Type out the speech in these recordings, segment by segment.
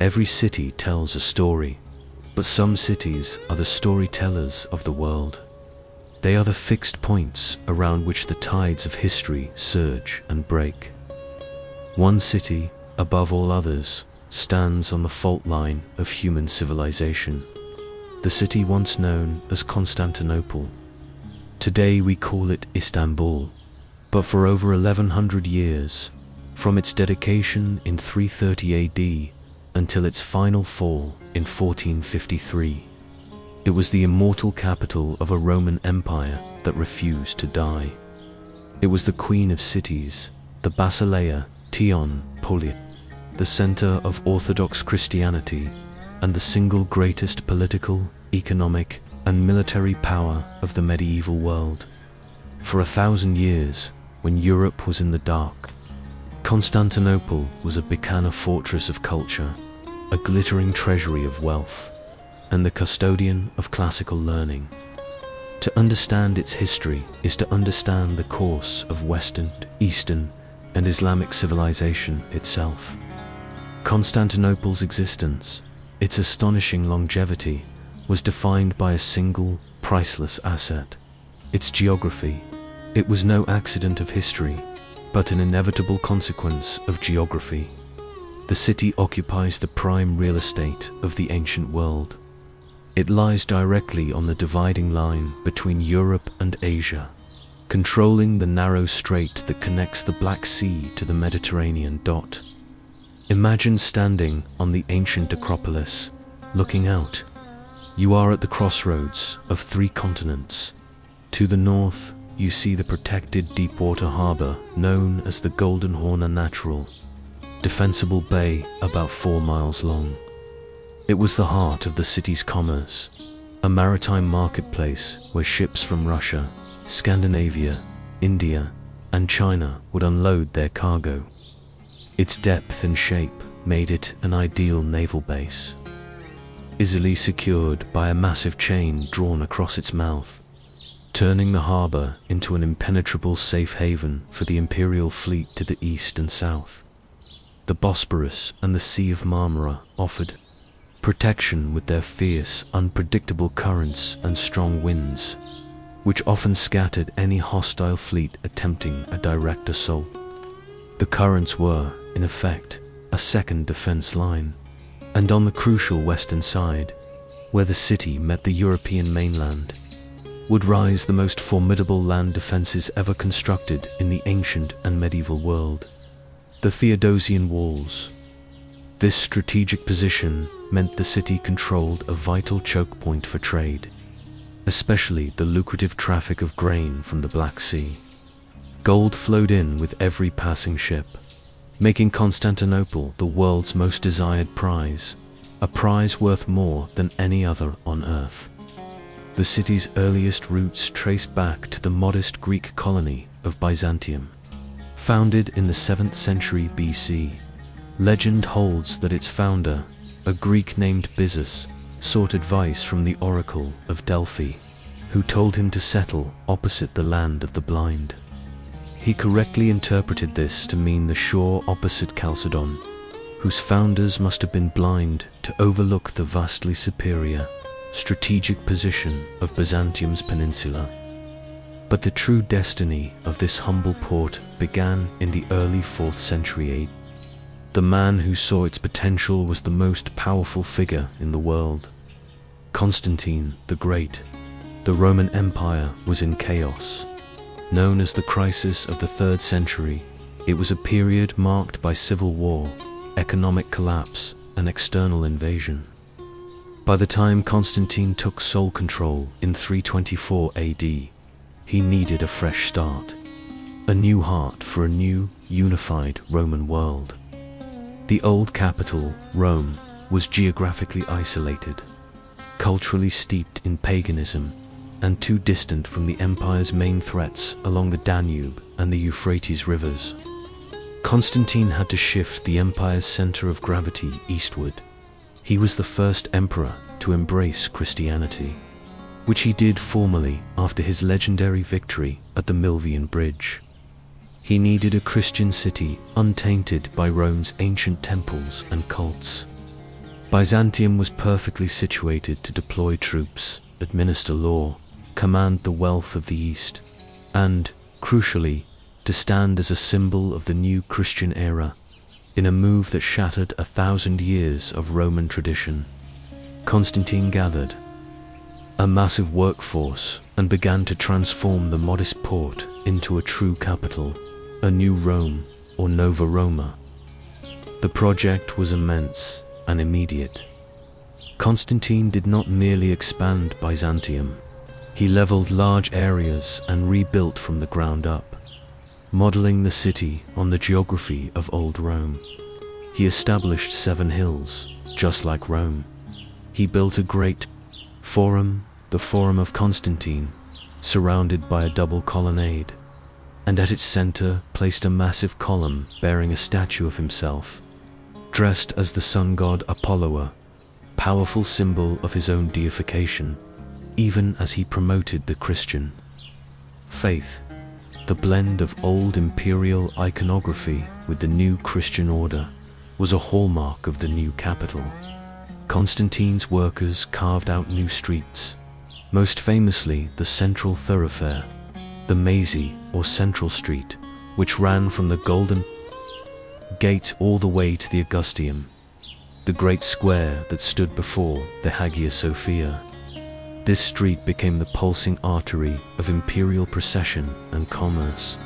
Every city tells a story, but some cities are the storytellers of the world. They are the fixed points around which the tides of history surge and break. One city, above all others, stands on the fault line of human civilization. The city once known as Constantinople. Today we call it Istanbul, but for over 1100 years, from its dedication in 330 AD until its final fall in 1453, it was the immortal capital of a Roman Empire that refused to die. It was the queen of cities, the Basileia Tion Polia, the center of Orthodox Christianity, and the single greatest political, economic, and military power of the medieval world. For 1,000 years, when Europe was in the dark, Constantinople was a Bicana fortress of culture, a glittering treasury of wealth, and the custodian of classical learning. To understand its history is to understand the course of Western, Eastern, and Islamic civilization itself. Constantinople's existence, its astonishing longevity, was defined by a single, priceless asset: its geography. It was no accident of history, but an inevitable consequence of geography. The city occupies the prime real estate of the ancient world. It lies directly on the dividing line between Europe and Asia, controlling the narrow strait that connects the Black Sea to the Mediterranean. Imagine standing on the ancient Acropolis, looking out. You are at the crossroads of 3 continents. To the north, you see the protected deepwater harbor known as the Golden Horn, a natural, defensible bay about 4 miles long. It was the heart of the city's commerce, a maritime marketplace where ships from Russia, Scandinavia, India, and China would unload their cargo. Its depth and shape made it an ideal naval base, easily secured by a massive chain drawn across its mouth, turning the harbor into an impenetrable safe haven for the imperial fleet to the east and south. The Bosporus and the Sea of Marmara offered protection with their fierce, unpredictable currents and strong winds, which often scattered any hostile fleet attempting a direct assault. The currents were, in effect, a second defense line, and on the crucial western side, where the city met the European mainland, would rise the most formidable land defenses ever constructed in the ancient and medieval world: the Theodosian Walls. This strategic position meant the city controlled a vital choke point for trade, especially the lucrative traffic of grain from the Black Sea. Gold flowed in with every passing ship, making Constantinople the world's most desired prize, a prize worth more than any other on earth. The city's earliest roots trace back to the modest Greek colony of Byzantium. Founded in the 7th century BC, legend holds that its founder, a Greek named Byzas, sought advice from the oracle of Delphi, who told him to settle opposite the land of the blind. He correctly interpreted this to mean the shore opposite Chalcedon, whose founders must have been blind to overlook the vastly superior, strategic position of Byzantium's peninsula. But the true destiny of this humble port began in the early 4th century AD. The man who saw its potential was the most powerful figure in the world: Constantine the Great. The Roman Empire was in chaos. Known as the crisis of the 3rd century, it was a period marked by civil war, economic collapse, and external invasion. By the time Constantine took sole control in 324 AD, he needed a fresh start, a new heart for a new, unified Roman world. The old capital, Rome, was geographically isolated, culturally steeped in paganism, and too distant from the empire's main threats along the Danube and the Euphrates rivers. Constantine had to shift the empire's center of gravity eastward. He was the first emperor to embrace Christianity, which he did formally after his legendary victory at the Milvian Bridge. He needed a Christian city untainted by Rome's ancient temples and cults. Byzantium was perfectly situated to deploy troops, administer law, command the wealth of the East, and, crucially, to stand as a symbol of the new Christian era, in a move that shattered 1,000 years of Roman tradition. Constantine gathered a massive workforce and began to transform the modest port into a true capital, a new Rome, or Nova Roma. The project was immense and immediate. Constantine did not merely expand Byzantium. He leveled large areas and rebuilt from the ground up, modeling the city on the geography of old Rome. He established 7 hills, just like Rome. He built a great forum, the Forum of Constantine, surrounded by a double colonnade, and at its center placed a massive column bearing a statue of himself, dressed as the sun god Apollo, powerful symbol of his own deification, even as he promoted the Christian faith. The blend of old imperial iconography with the new Christian order was a hallmark of the new capital. Constantine's workers carved out new streets, most famously the central thoroughfare, the Mazy or Central Street, which ran from the Golden Gate all the way to the Augusteum, the great square that stood before the Hagia Sophia. This street became the pulsing artery of imperial procession and commerce,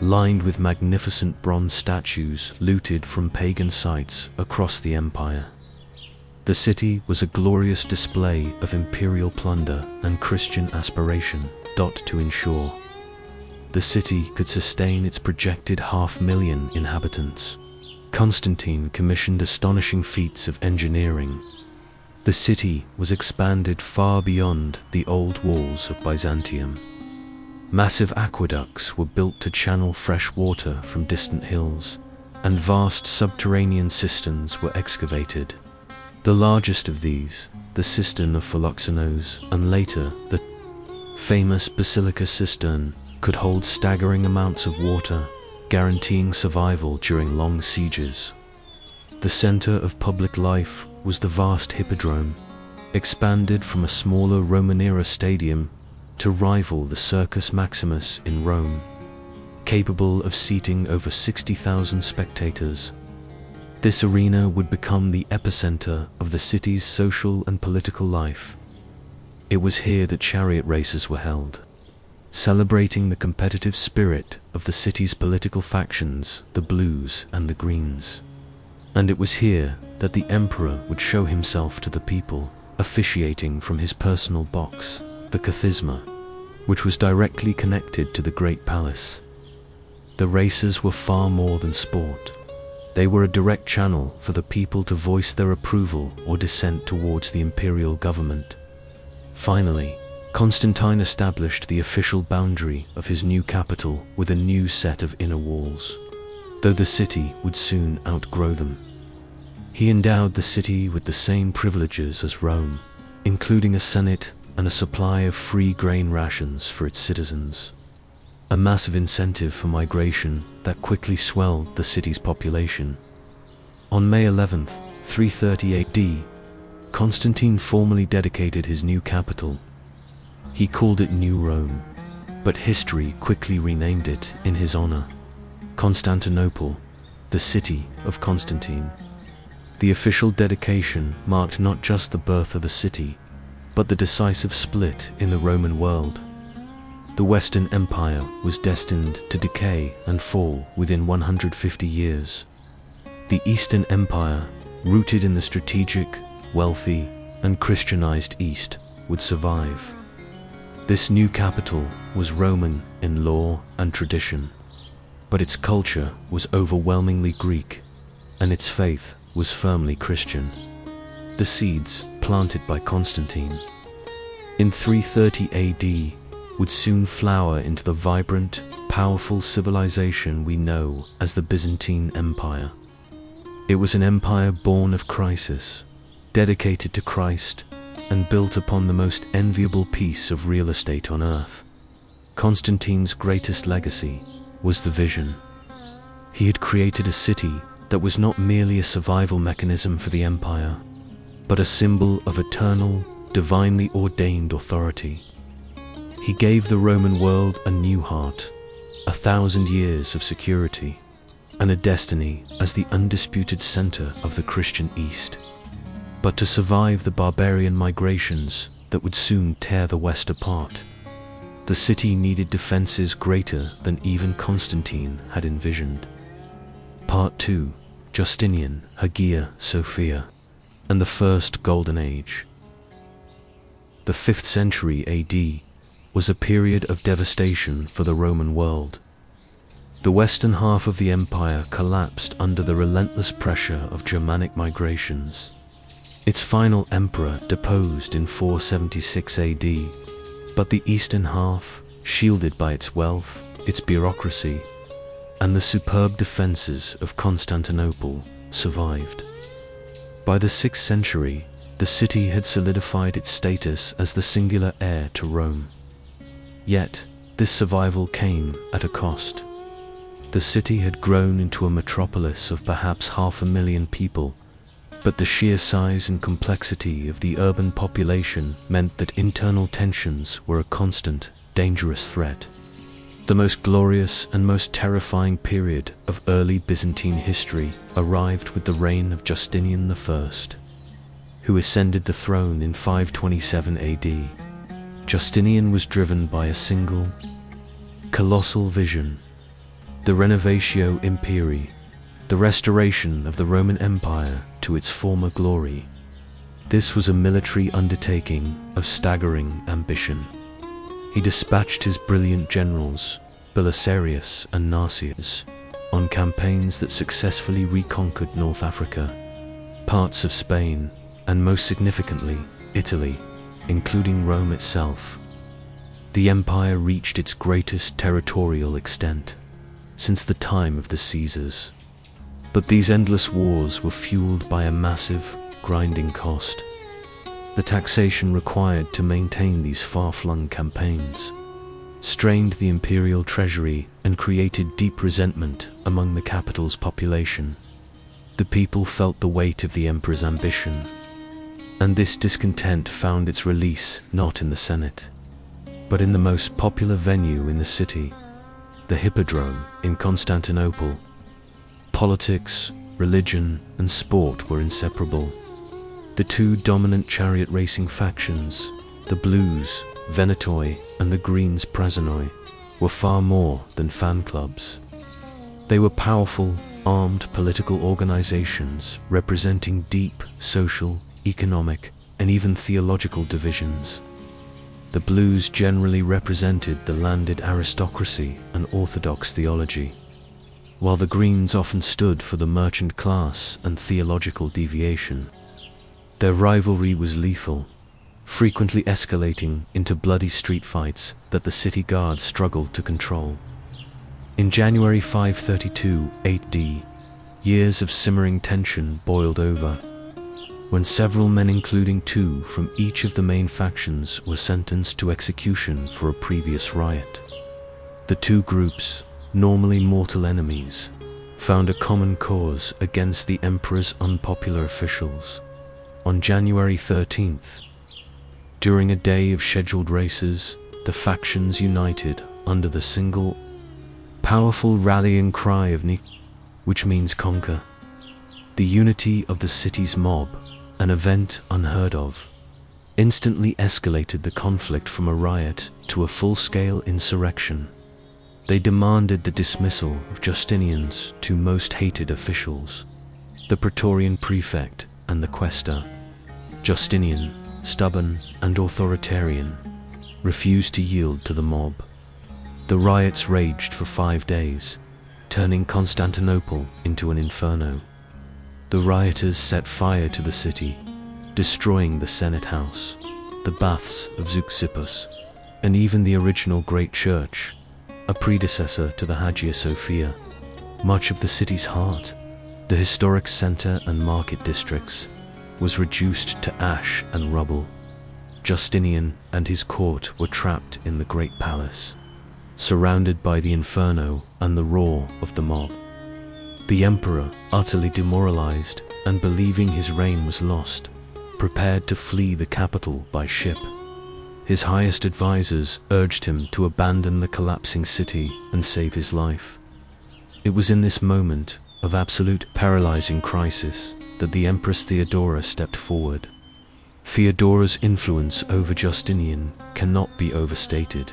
lined with magnificent bronze statues looted from pagan sites across the empire. The city was a glorious display of imperial plunder and Christian aspiration, to ensure the city could sustain its projected 500,000 inhabitants. Constantine commissioned astonishing feats of engineering. The city was expanded far beyond the old walls of Byzantium. Massive aqueducts were built to channel fresh water from distant hills, and vast subterranean cisterns were excavated. The largest of these, the cistern of Philoxenos, and later the famous Basilica cistern, could hold staggering amounts of water, guaranteeing survival during long sieges. The center of public life was the vast Hippodrome, expanded from a smaller Roman-era stadium to rival the Circus Maximus in Rome, capable of seating over 60,000 spectators. This arena would become the epicenter of the city's social and political life. It was here that chariot races were held, celebrating the competitive spirit of the city's political factions, the Blues and the Greens. And it was here that the emperor would show himself to the people, officiating from his personal box, the Kathisma, which was directly connected to the Great Palace. The races were far more than sport. They were a direct channel for the people to voice their approval or dissent towards the imperial government. Finally, Constantine established the official boundary of his new capital with a new set of inner walls, though the city would soon outgrow them. He endowed the city with the same privileges as Rome, including a senate and a supply of free grain rations for its citizens, a massive incentive for migration that quickly swelled the city's population. On May 11, 330 AD, Constantine formally dedicated his new capital. He called it New Rome, but history quickly renamed it in his honor, Constantinople, the city of Constantine. The official dedication marked not just the birth of a city, but the decisive split in the Roman world. The Western Empire was destined to decay and fall within 150 years. The Eastern Empire, rooted in the strategic, wealthy, and Christianized East, would survive. This new capital was Roman in law and tradition, but its culture was overwhelmingly Greek, and its faith was firmly Christian. The seeds planted by Constantine in 330 AD would soon flower into the vibrant, powerful civilization we know as the Byzantine Empire. It was an empire born of crisis, dedicated to Christ, and built upon the most enviable piece of real estate on earth. Constantine's greatest legacy was the vision. He had created a city that was not merely a survival mechanism for the empire, but a symbol of eternal, divinely ordained authority. He gave the Roman world a new heart, 1,000 years of security, and a destiny as the undisputed center of the Christian East. But to survive the barbarian migrations that would soon tear the West apart, the city needed defenses greater than even Constantine had envisioned. Part 2. Justinian, Hagia Sophia, and the First Golden Age. The 5th century AD was a period of devastation for the Roman world. The western half of the empire collapsed under the relentless pressure of Germanic migrations. Its final emperor deposed in 476 AD, but the eastern half, shielded by its wealth, its bureaucracy, and the superb defenses of Constantinople, survived. By the 6th century, the city had solidified its status as the singular heir to Rome. Yet, this survival came at a cost. The city had grown into a metropolis of perhaps 500,000 people, but the sheer size and complexity of the urban population meant that internal tensions were a constant, dangerous threat. The most glorious and most terrifying period of early Byzantine history arrived with the reign of Justinian I, who ascended the throne in 527 AD. Justinian was driven by a single, colossal vision: the Renovatio Imperii, the restoration of the Roman Empire to its former glory. This was a military undertaking of staggering ambition. He dispatched his brilliant generals, Belisarius and Narses, on campaigns that successfully reconquered North Africa, parts of Spain, and most significantly, Italy, including Rome itself. The empire reached its greatest territorial extent since the time of the Caesars. But these endless wars were fueled by a massive, grinding cost. The taxation required to maintain these far-flung campaigns strained the imperial treasury and created deep resentment among the capital's population. The people felt the weight of the emperor's ambition, and this discontent found its release not in the Senate, but in the most popular venue in the city, the Hippodrome in Constantinople. Politics, religion, and sport were inseparable. The two dominant chariot racing factions, the Blues, Venetoi, and the Greens, Prazanoi, were far more than fan clubs. They were powerful, armed political organizations representing deep social, economic, and even theological divisions. The Blues generally represented the landed aristocracy and orthodox theology, while the Greens often stood for the merchant class and theological deviation. Their rivalry was lethal, frequently escalating into bloody street fights that the city guards struggled to control. In January 532 AD, years of simmering tension boiled over, when several men, including 2 from each of the main factions, were sentenced to execution for a previous riot. The two groups, normally mortal enemies, found a common cause against the emperor's unpopular officials. On January 13th, during a day of scheduled races, the factions united under the single, powerful rallying cry of Nik, which means conquer. The unity of the city's mob, an event unheard of, instantly escalated the conflict from a riot to a full-scale insurrection. They demanded the dismissal of Justinian's 2 most hated officials, the Praetorian prefect and the quaestor. Justinian, stubborn and authoritarian, refused to yield to the mob. The riots raged for 5 days, turning Constantinople into an inferno. The rioters set fire to the city, destroying the Senate House, the baths of Zeuxippus, and even the original Great Church, a predecessor to the Hagia Sophia. Much of the city's heart, the historic center and market districts, was reduced to ash and rubble. Justinian and his court were trapped in the Great Palace, surrounded by the inferno and the roar of the mob. The emperor, utterly demoralized and believing his reign was lost, prepared to flee the capital by ship. His highest advisors urged him to abandon the collapsing city and save his life. It was in this moment of absolute paralyzing crisis that the Empress Theodora stepped forward. Theodora's influence over Justinian cannot be overstated.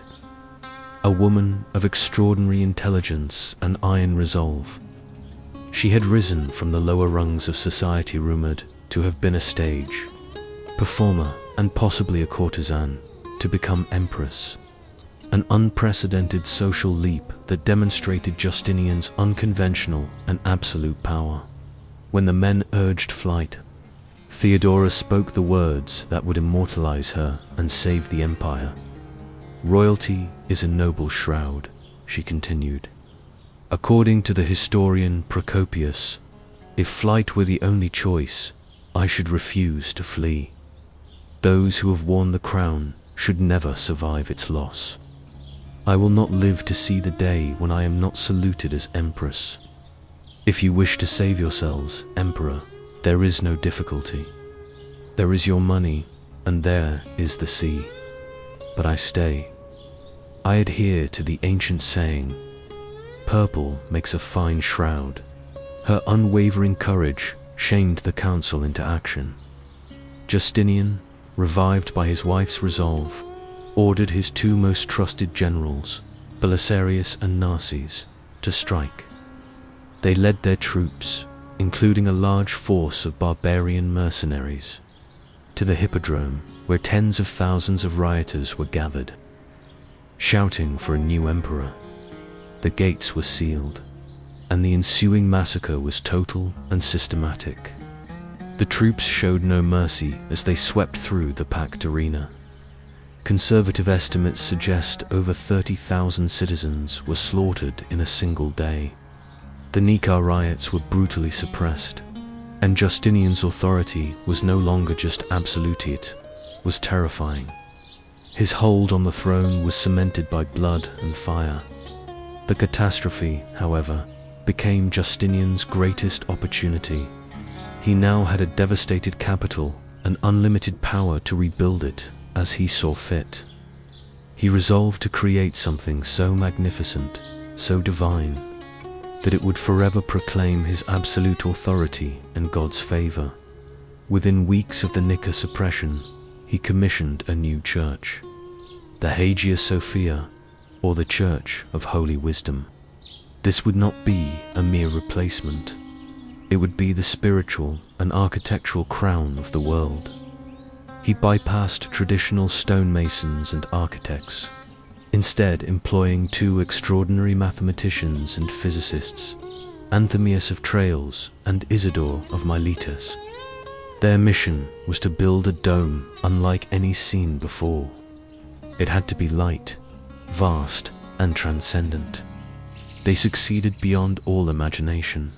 A woman of extraordinary intelligence and iron resolve, she had risen from the lower rungs of society, rumored to have been a stage performer and possibly a courtesan, to become empress. An unprecedented social leap that demonstrated Justinian's unconventional and absolute power. When the men urged flight, Theodora spoke the words that would immortalize her and save the empire. "Royalty is a noble shroud," she continued. According to the historian Procopius, if flight were the only choice, I should refuse to flee. Those who have worn the crown should never survive its loss. I will not live to see the day when I am not saluted as empress. If you wish to save yourselves, emperor, there is no difficulty. There is your money, and there is the sea. But I stay. I adhere to the ancient saying, purple makes a fine shroud. Her unwavering courage shamed the council into action. Justinian, revived by his wife's resolve, ordered his two most trusted generals, Belisarius and Narses, to strike. They led their troops, including a large force of barbarian mercenaries, to the Hippodrome, where tens of thousands of rioters were gathered, shouting for a new emperor. The gates were sealed, and the ensuing massacre was total and systematic. The troops showed no mercy as they swept through the packed arena. Conservative estimates suggest over 30,000 citizens were slaughtered in a single day. The Nika riots were brutally suppressed, and Justinian's authority was no longer just absolute, it was terrifying. His hold on the throne was cemented by blood and fire. The catastrophe, however, became Justinian's greatest opportunity. He now had a devastated capital and unlimited power to rebuild it as he saw fit. He resolved to create something so magnificent, so divine, that it would forever proclaim his absolute authority and God's favor. Within weeks of the Nika suppression, he commissioned a new church, the Hagia Sophia, or the Church of Holy Wisdom. This would not be a mere replacement. It would be the spiritual and architectural crown of the world. He bypassed traditional stonemasons and architects, instead employing two extraordinary mathematicians and physicists, Anthemius of Tralles and Isidore of Miletus. Their mission was to build a dome unlike any seen before. It had to be light, vast, and transcendent. They succeeded beyond all imagination.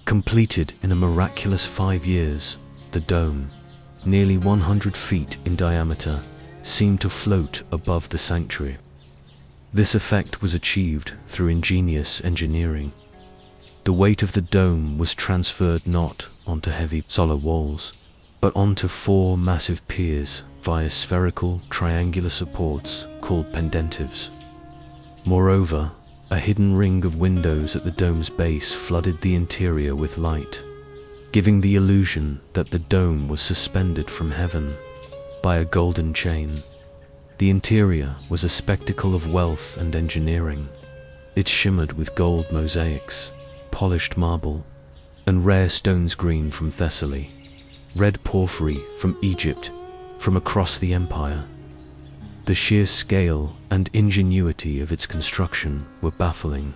Completed in a miraculous 5 years, the dome, nearly 100 feet in diameter, seemed to float above the sanctuary. This effect was achieved through ingenious engineering. The weight of the dome was transferred not onto heavy solid walls, but onto 4 massive piers via spherical triangular supports called pendentives. Moreover, a hidden ring of windows at the dome's base flooded the interior with light, giving the illusion that the dome was suspended from heaven by a golden chain. The interior was a spectacle of wealth and engineering. It shimmered with gold mosaics, polished marble, and rare stones, green from Thessaly, red porphyry from Egypt, from across the empire. The sheer scale and ingenuity of its construction were baffling.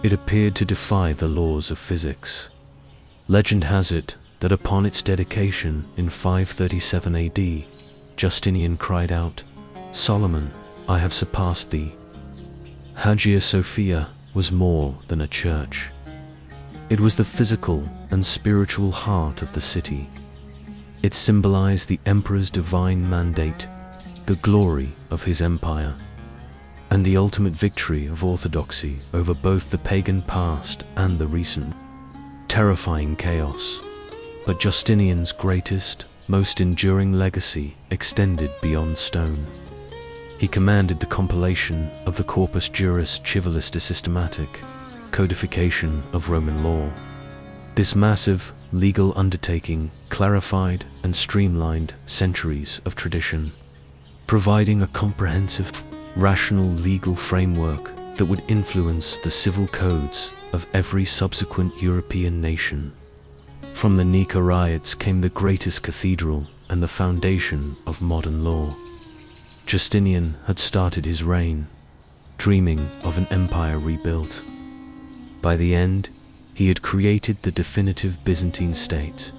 It appeared to defy the laws of physics. Legend has it that upon its dedication in 537 AD, Justinian cried out, "Solomon, I have surpassed thee." Hagia Sophia was more than a church. It was the physical and spiritual heart of the city. It symbolized the emperor's divine mandate, the glory of his empire, and the ultimate victory of orthodoxy over both the pagan past and the recent terrifying chaos. But Justinian's greatest most enduring legacy extended beyond stone. He commanded the compilation of the Corpus Juris Civilis de Systematic, codification of Roman law. This massive legal undertaking clarified and streamlined centuries of tradition, providing a comprehensive, rational legal framework that would influence the civil codes of every subsequent European nation. From the Nika riots came the greatest cathedral and the foundation of modern law. Justinian had started his reign, dreaming of an empire rebuilt. By the end, he had created the definitive Byzantine state,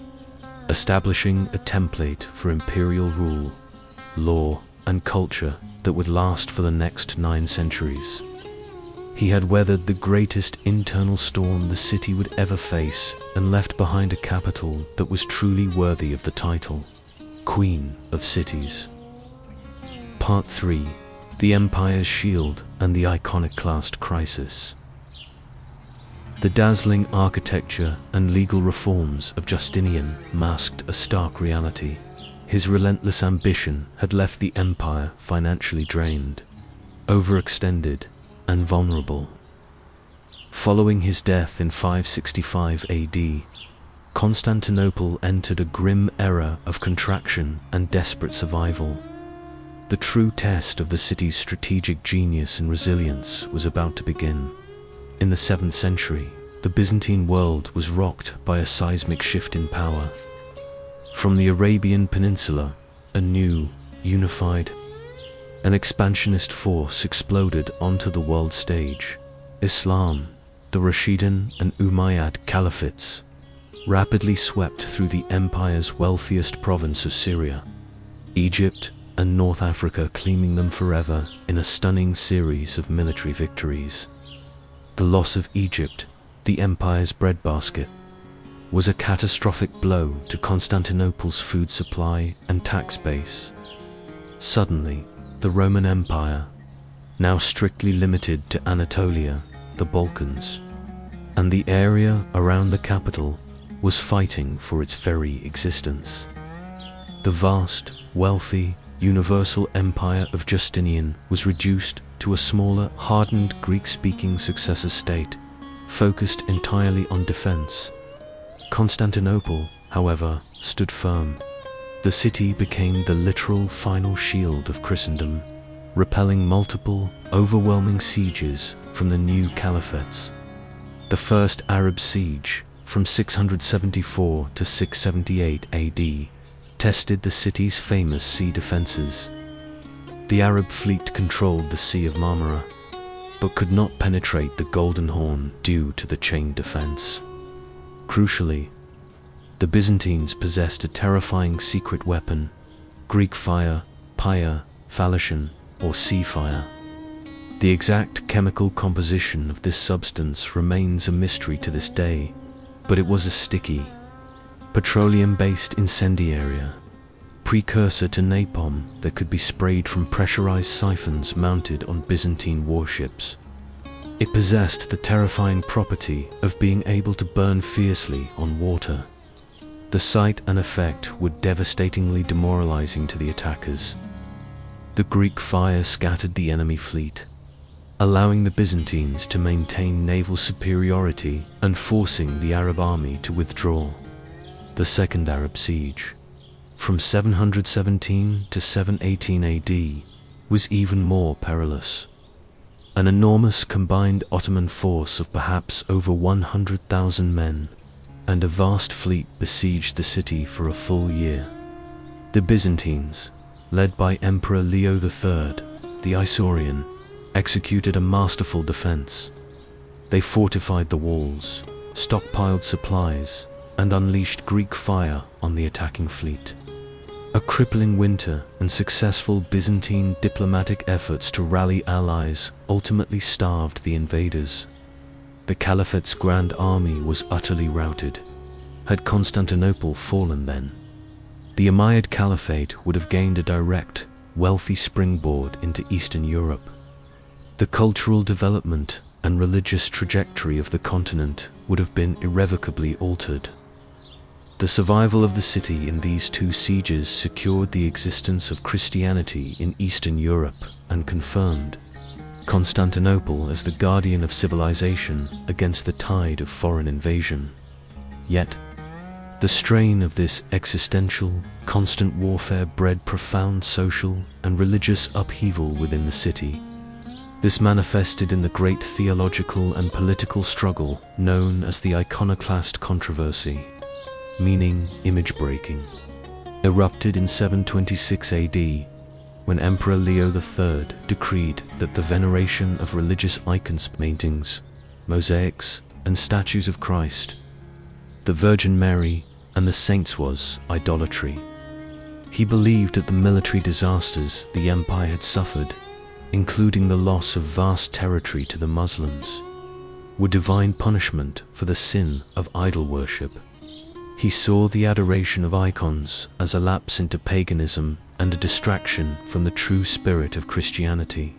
establishing a template for imperial rule, law, and culture that would last for the next 9 centuries. He had weathered the greatest internal storm the city would ever face and left behind a capital that was truly worthy of the title, Queen of Cities. Part 3. The Empire's Shield and the Iconoclast Crisis. The dazzling architecture and legal reforms of Justinian masked a stark reality. His relentless ambition had left the empire financially drained, overextended, and vulnerable. Following his death in 565 AD, Constantinople entered a grim era of contraction and desperate survival. The true test of the city's strategic genius and resilience was about to begin. In the 7th century, the Byzantine world was rocked by a seismic shift in power. From the Arabian Peninsula, a new, unified, an expansionist force exploded onto the world stage. Islam, the Rashidun and Umayyad caliphates, rapidly swept through the empire's wealthiest province of Syria, Egypt, and North Africa, claiming them forever in a stunning series of military victories. The loss of Egypt, the empire's breadbasket, was a catastrophic blow to Constantinople's food supply and tax base. Suddenly, the Roman Empire, now strictly limited to Anatolia, the Balkans, and the area around the capital, was fighting for its very existence. The vast, wealthy, universal empire of Justinian was reduced to a smaller, hardened Greek-speaking successor state, focused entirely on defense. Constantinople, however, stood firm. The city became the literal final shield of Christendom, repelling multiple, overwhelming sieges from the new caliphates. The First Arab Siege, from 674 to 678 AD, tested the city's famous sea defenses. The Arab fleet controlled the Sea of Marmara, but could not penetrate the Golden Horn due to the chain defense. Crucially, the Byzantines possessed a terrifying secret weapon, Greek fire, pyre, phalician, or sea fire. The exact chemical composition of this substance remains a mystery to this day, but it was a sticky, petroleum-based incendiary, precursor to napalm that could be sprayed from pressurized siphons mounted on Byzantine warships. It possessed the terrifying property of being able to burn fiercely on water. The sight and effect were devastatingly demoralizing to the attackers. The Greek fire scattered the enemy fleet, allowing the Byzantines to maintain naval superiority and forcing the Arab army to withdraw. The Second Arab Siege, from 717 to 718 AD, was even more perilous. An enormous combined Ottoman force of perhaps over 100,000 men and a vast fleet besieged the city for a full year. The Byzantines, led by Emperor Leo III, the Isaurian, executed a masterful defense. They fortified the walls, stockpiled supplies, and unleashed Greek fire on the attacking fleet. A crippling winter and successful Byzantine diplomatic efforts to rally allies ultimately starved the invaders. The Caliphate's grand army was utterly routed. Had Constantinople fallen then, the Umayyad Caliphate would have gained a direct, wealthy springboard into Eastern Europe. The cultural development and religious trajectory of the continent would have been irrevocably altered. The survival of the city in these two sieges secured the existence of Christianity in Eastern Europe and confirmed Constantinople as the guardian of civilization against the tide of foreign invasion. Yet, the strain of this existential, constant warfare bred profound social and religious upheaval within the city. This manifested in the great theological and political struggle known as the Iconoclast controversy, meaning image breaking, erupted in 726 AD, when Emperor Leo III decreed that the veneration of religious icons, paintings, mosaics, and statues of Christ, the Virgin Mary, and the saints was idolatry. He believed that the military disasters the empire had suffered, including the loss of vast territory to the Muslims, were divine punishment for the sin of idol worship. He saw the adoration of icons as a lapse into paganism and a distraction from the true spirit of Christianity.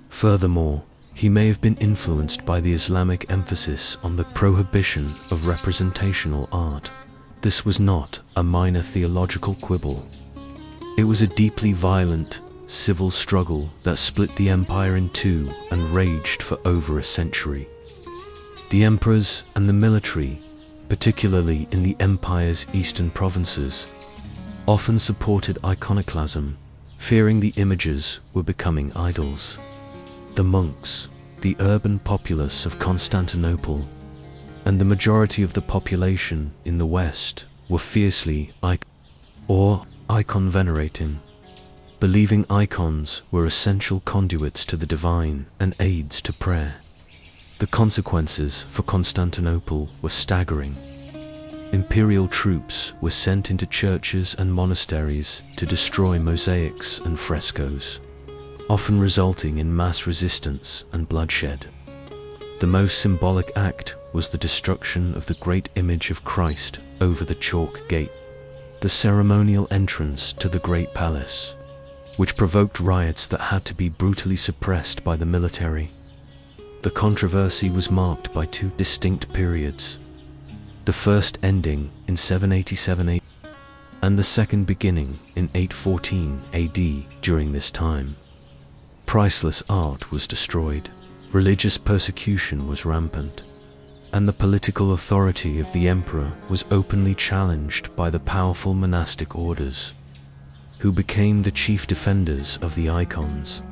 Furthermore, he may have been influenced by the Islamic emphasis on the prohibition of representational art. This was not a minor theological quibble. It was a deeply violent, civil struggle that split the empire in two and raged for over a century. The emperors and the military, particularly in the empire's eastern provinces, often supported iconoclasm, fearing the images were becoming idols. The monks, the urban populace of Constantinople, and the majority of the population in the West were fiercely icon venerating, believing icons were essential conduits to the divine and aids to prayer. The consequences for Constantinople were staggering. Imperial troops were sent into churches and monasteries to destroy mosaics and frescoes, often resulting in mass resistance and bloodshed. The most symbolic act was the destruction of the great image of Christ over the Chalk Gate, the ceremonial entrance to the Great Palace, which provoked riots that had to be brutally suppressed by the military. The controversy was marked by two distinct periods, the first ending in 787 AD and the second beginning in 814 AD. During this time, priceless art was destroyed, religious persecution was rampant, and the political authority of the emperor was openly challenged by the powerful monastic orders, who became the chief defenders of the icons.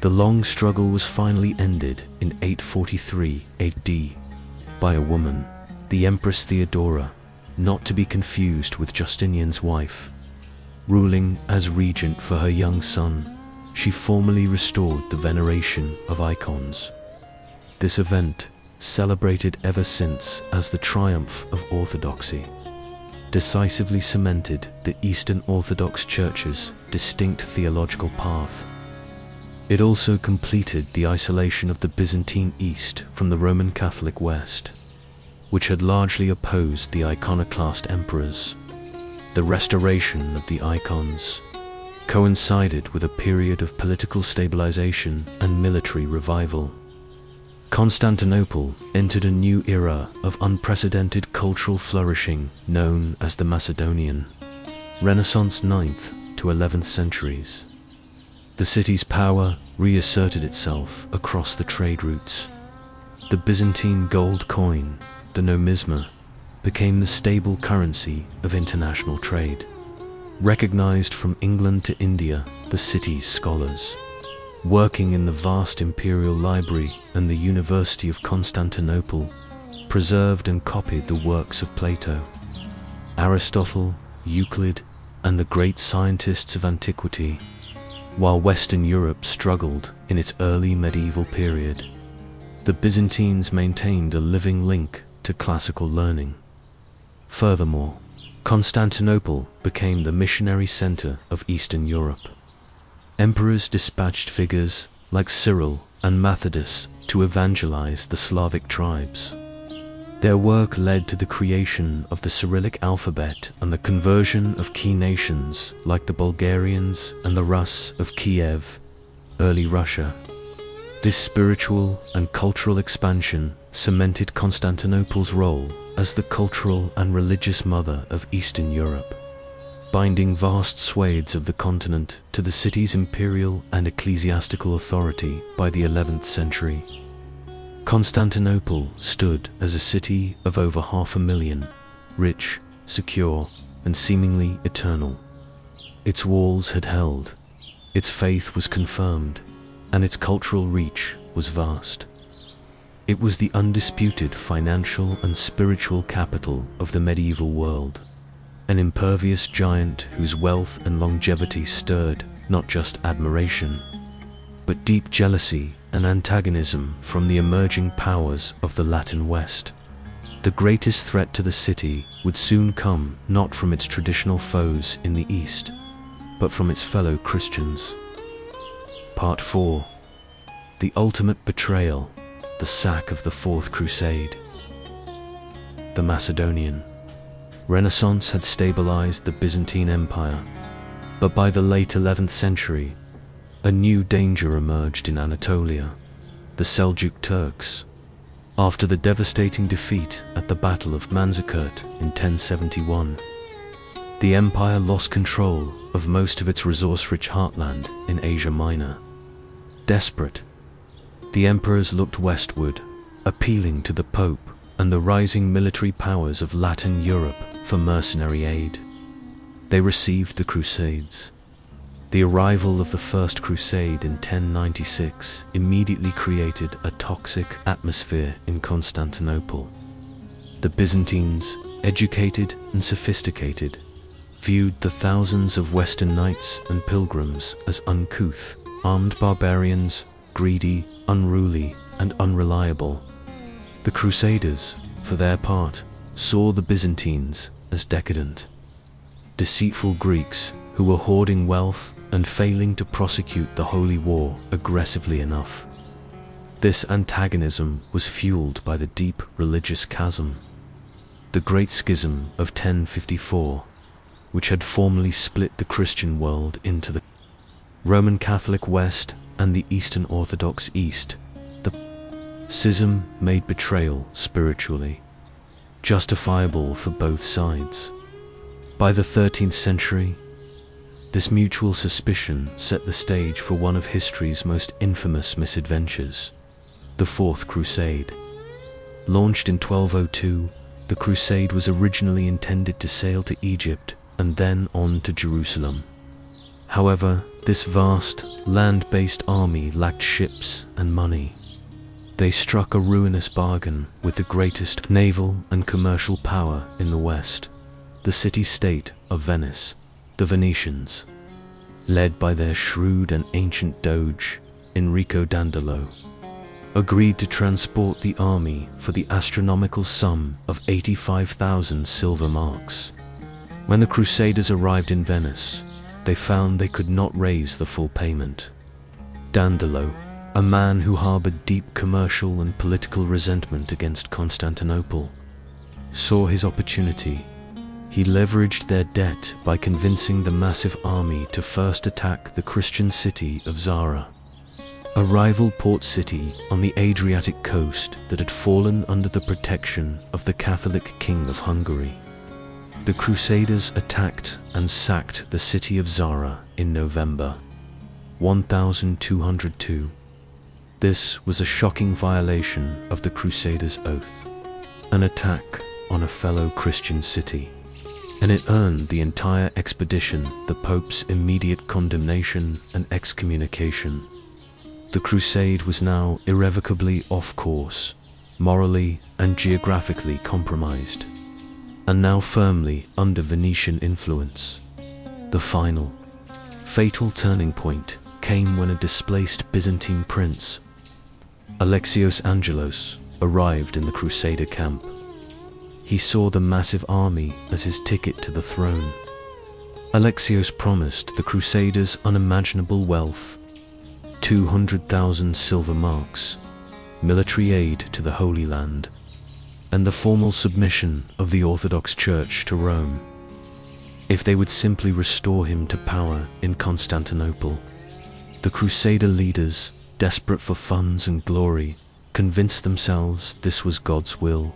The long struggle was finally ended in 843 AD by a woman, the Empress Theodora, not to be confused with Justinian's wife. Ruling as regent for her young son, she formally restored the veneration of icons. This event, celebrated ever since as the triumph of orthodoxy, decisively cemented the Eastern Orthodox Church's distinct theological path. It also completed the isolation of the Byzantine East from the Roman Catholic West, which had largely opposed the iconoclast emperors. The restoration of the icons coincided with a period of political stabilization and military revival. Constantinople entered a new era of unprecedented cultural flourishing known as the Macedonian Renaissance, 9th to 11th centuries. The city's power reasserted itself across the trade routes. The Byzantine gold coin, the nomisma, became the stable currency of international trade. Recognized from England to India, the city's scholars, working in the vast imperial library and the University of Constantinople, preserved and copied the works of Plato, Aristotle, Euclid, and the great scientists of antiquity, while Western Europe struggled in its early medieval period. The Byzantines maintained a living link to classical learning. Furthermore, Constantinople became the missionary center of Eastern Europe. Emperors dispatched figures like Cyril and Methodius to evangelize the Slavic tribes. Their work led to the creation of the Cyrillic alphabet and the conversion of key nations like the Bulgarians and the Rus of Kiev, early Russia. This spiritual and cultural expansion cemented Constantinople's role as the cultural and religious mother of Eastern Europe, binding vast swathes of the continent to the city's imperial and ecclesiastical authority by the 11th century. Constantinople stood as a city of over 500,000, rich, secure, and seemingly eternal. Its walls had held, its faith was confirmed, and its cultural reach was vast. It was the undisputed financial and spiritual capital of the medieval world, an impervious giant whose wealth and longevity stirred not just admiration, but deep jealousy and antagonism from the emerging powers of the Latin West. The greatest threat to the city would soon come not from its traditional foes in the East, but from its fellow Christians. Part 4. The ultimate betrayal, the sack of the Fourth Crusade. The Macedonian Renaissance had stabilized the Byzantine Empire, but by the late 11th century, a new danger emerged in Anatolia, the Seljuk Turks. After the devastating defeat at the Battle of Manzikert in 1071, the empire lost control of most of its resource-rich heartland in Asia Minor. Desperate, the emperors looked westward, appealing to the Pope and the rising military powers of Latin Europe for mercenary aid. They received the Crusades. The arrival of the First Crusade in 1096 immediately created a toxic atmosphere in Constantinople. The Byzantines, educated and sophisticated, viewed the thousands of Western knights and pilgrims as uncouth, armed barbarians, greedy, unruly, and unreliable. The Crusaders, for their part, saw the Byzantines as decadent, deceitful Greeks who were hoarding wealth and failing to prosecute the Holy War aggressively enough. This antagonism was fueled by the deep religious chasm, the Great Schism of 1054, which had formally split the Christian world into the Roman Catholic West and the Eastern Orthodox East. The schism made betrayal spiritually justifiable for both sides. By the 13th century, this mutual suspicion set the stage for one of history's most infamous misadventures, the Fourth Crusade. Launched in 1202, the crusade was originally intended to sail to Egypt and then on to Jerusalem. However, this vast, land-based army lacked ships and money. They struck a ruinous bargain with the greatest naval and commercial power in the West, the city-state of Venice. The Venetians, led by their shrewd and ancient doge, Enrico Dandolo, agreed to transport the army for the astronomical sum of 85,000 silver marks. When the Crusaders arrived in Venice, they found they could not raise the full payment. Dandolo, a man who harbored deep commercial and political resentment against Constantinople, saw his opportunity. He leveraged their debt by convincing the massive army to first attack the Christian city of Zara, a rival port city on the Adriatic coast that had fallen under the protection of the Catholic King of Hungary. The Crusaders attacked and sacked the city of Zara in November 1202. This was a shocking violation of the Crusaders' oath, an attack on a fellow Christian city, and it earned the entire expedition the Pope's immediate condemnation and excommunication. The crusade was now irrevocably off course, morally and geographically compromised, and now firmly under Venetian influence. The final, fatal turning point came when a displaced Byzantine prince, Alexios Angelos, arrived in the Crusader camp. He saw the massive army as his ticket to the throne. Alexios promised the Crusaders unimaginable wealth, 200,000 silver marks, military aid to the Holy Land, and the formal submission of the Orthodox Church to Rome, if they would simply restore him to power in Constantinople. The Crusader leaders, desperate for funds and glory, convinced themselves this was God's will.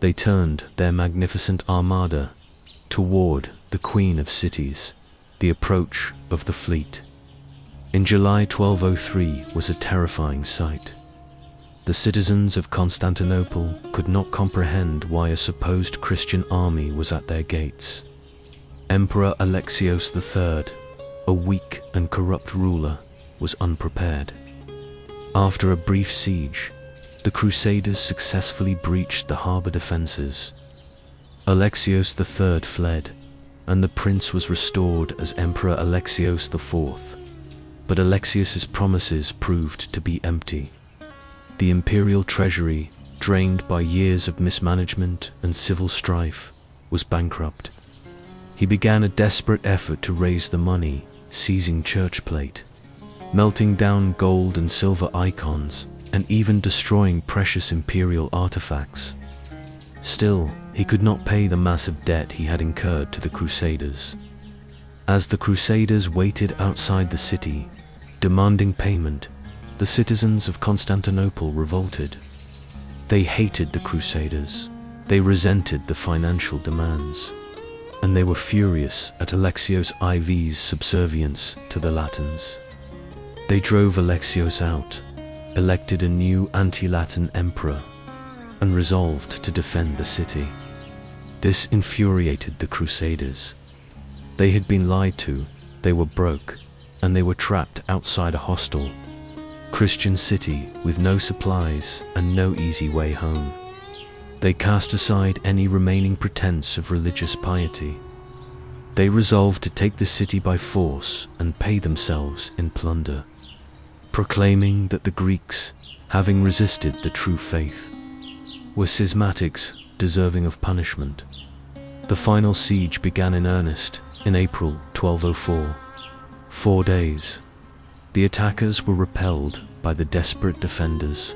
They turned their magnificent armada toward the Queen of Cities, the approach of the fleet. In July 1203 was a terrifying sight. The citizens of Constantinople could not comprehend why a supposed Christian army was at their gates. Emperor Alexios III, a weak and corrupt ruler, was unprepared. After a brief siege, the Crusaders successfully breached the harbor defenses. Alexios III fled, and the prince was restored as Emperor Alexios IV. But Alexios's promises proved to be empty. The imperial treasury, drained by years of mismanagement and civil strife, was bankrupt. He began a desperate effort to raise the money, seizing church plate, melting down gold and silver icons, and even destroying precious imperial artifacts. Still, he could not pay the massive debt he had incurred to the Crusaders. As the Crusaders waited outside the city, demanding payment, the citizens of Constantinople revolted. They hated the Crusaders, they resented the financial demands, and they were furious at Alexios IV's subservience to the Latins. They drove Alexios out, elected a new anti-Latin emperor, and resolved to defend the city. This infuriated the Crusaders. They had been lied to, they were broke, and they were trapped outside a hostile Christian city with no supplies and no easy way home. They cast aside any remaining pretense of religious piety. They resolved to take the city by force and pay themselves in plunder, proclaiming that the Greeks, having resisted the true faith, were schismatics deserving of punishment. The final siege began in earnest in April 1204. 4 days. The attackers were repelled by the desperate defenders,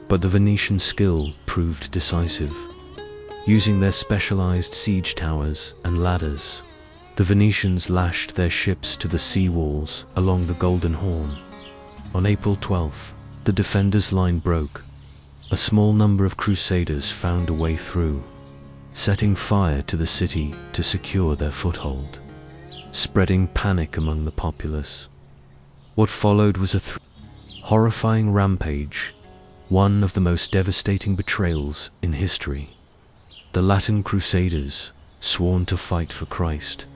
but the Venetian skill proved decisive. Using their specialized siege towers and ladders, the Venetians lashed their ships to the sea walls along the Golden Horn. On April 12th, the defenders' line broke. A small number of Crusaders found a way through, setting fire to the city to secure their foothold, spreading panic among the populace. What followed was a horrifying rampage, one of the most devastating betrayals in history. The Latin Crusaders, sworn to fight for Christ,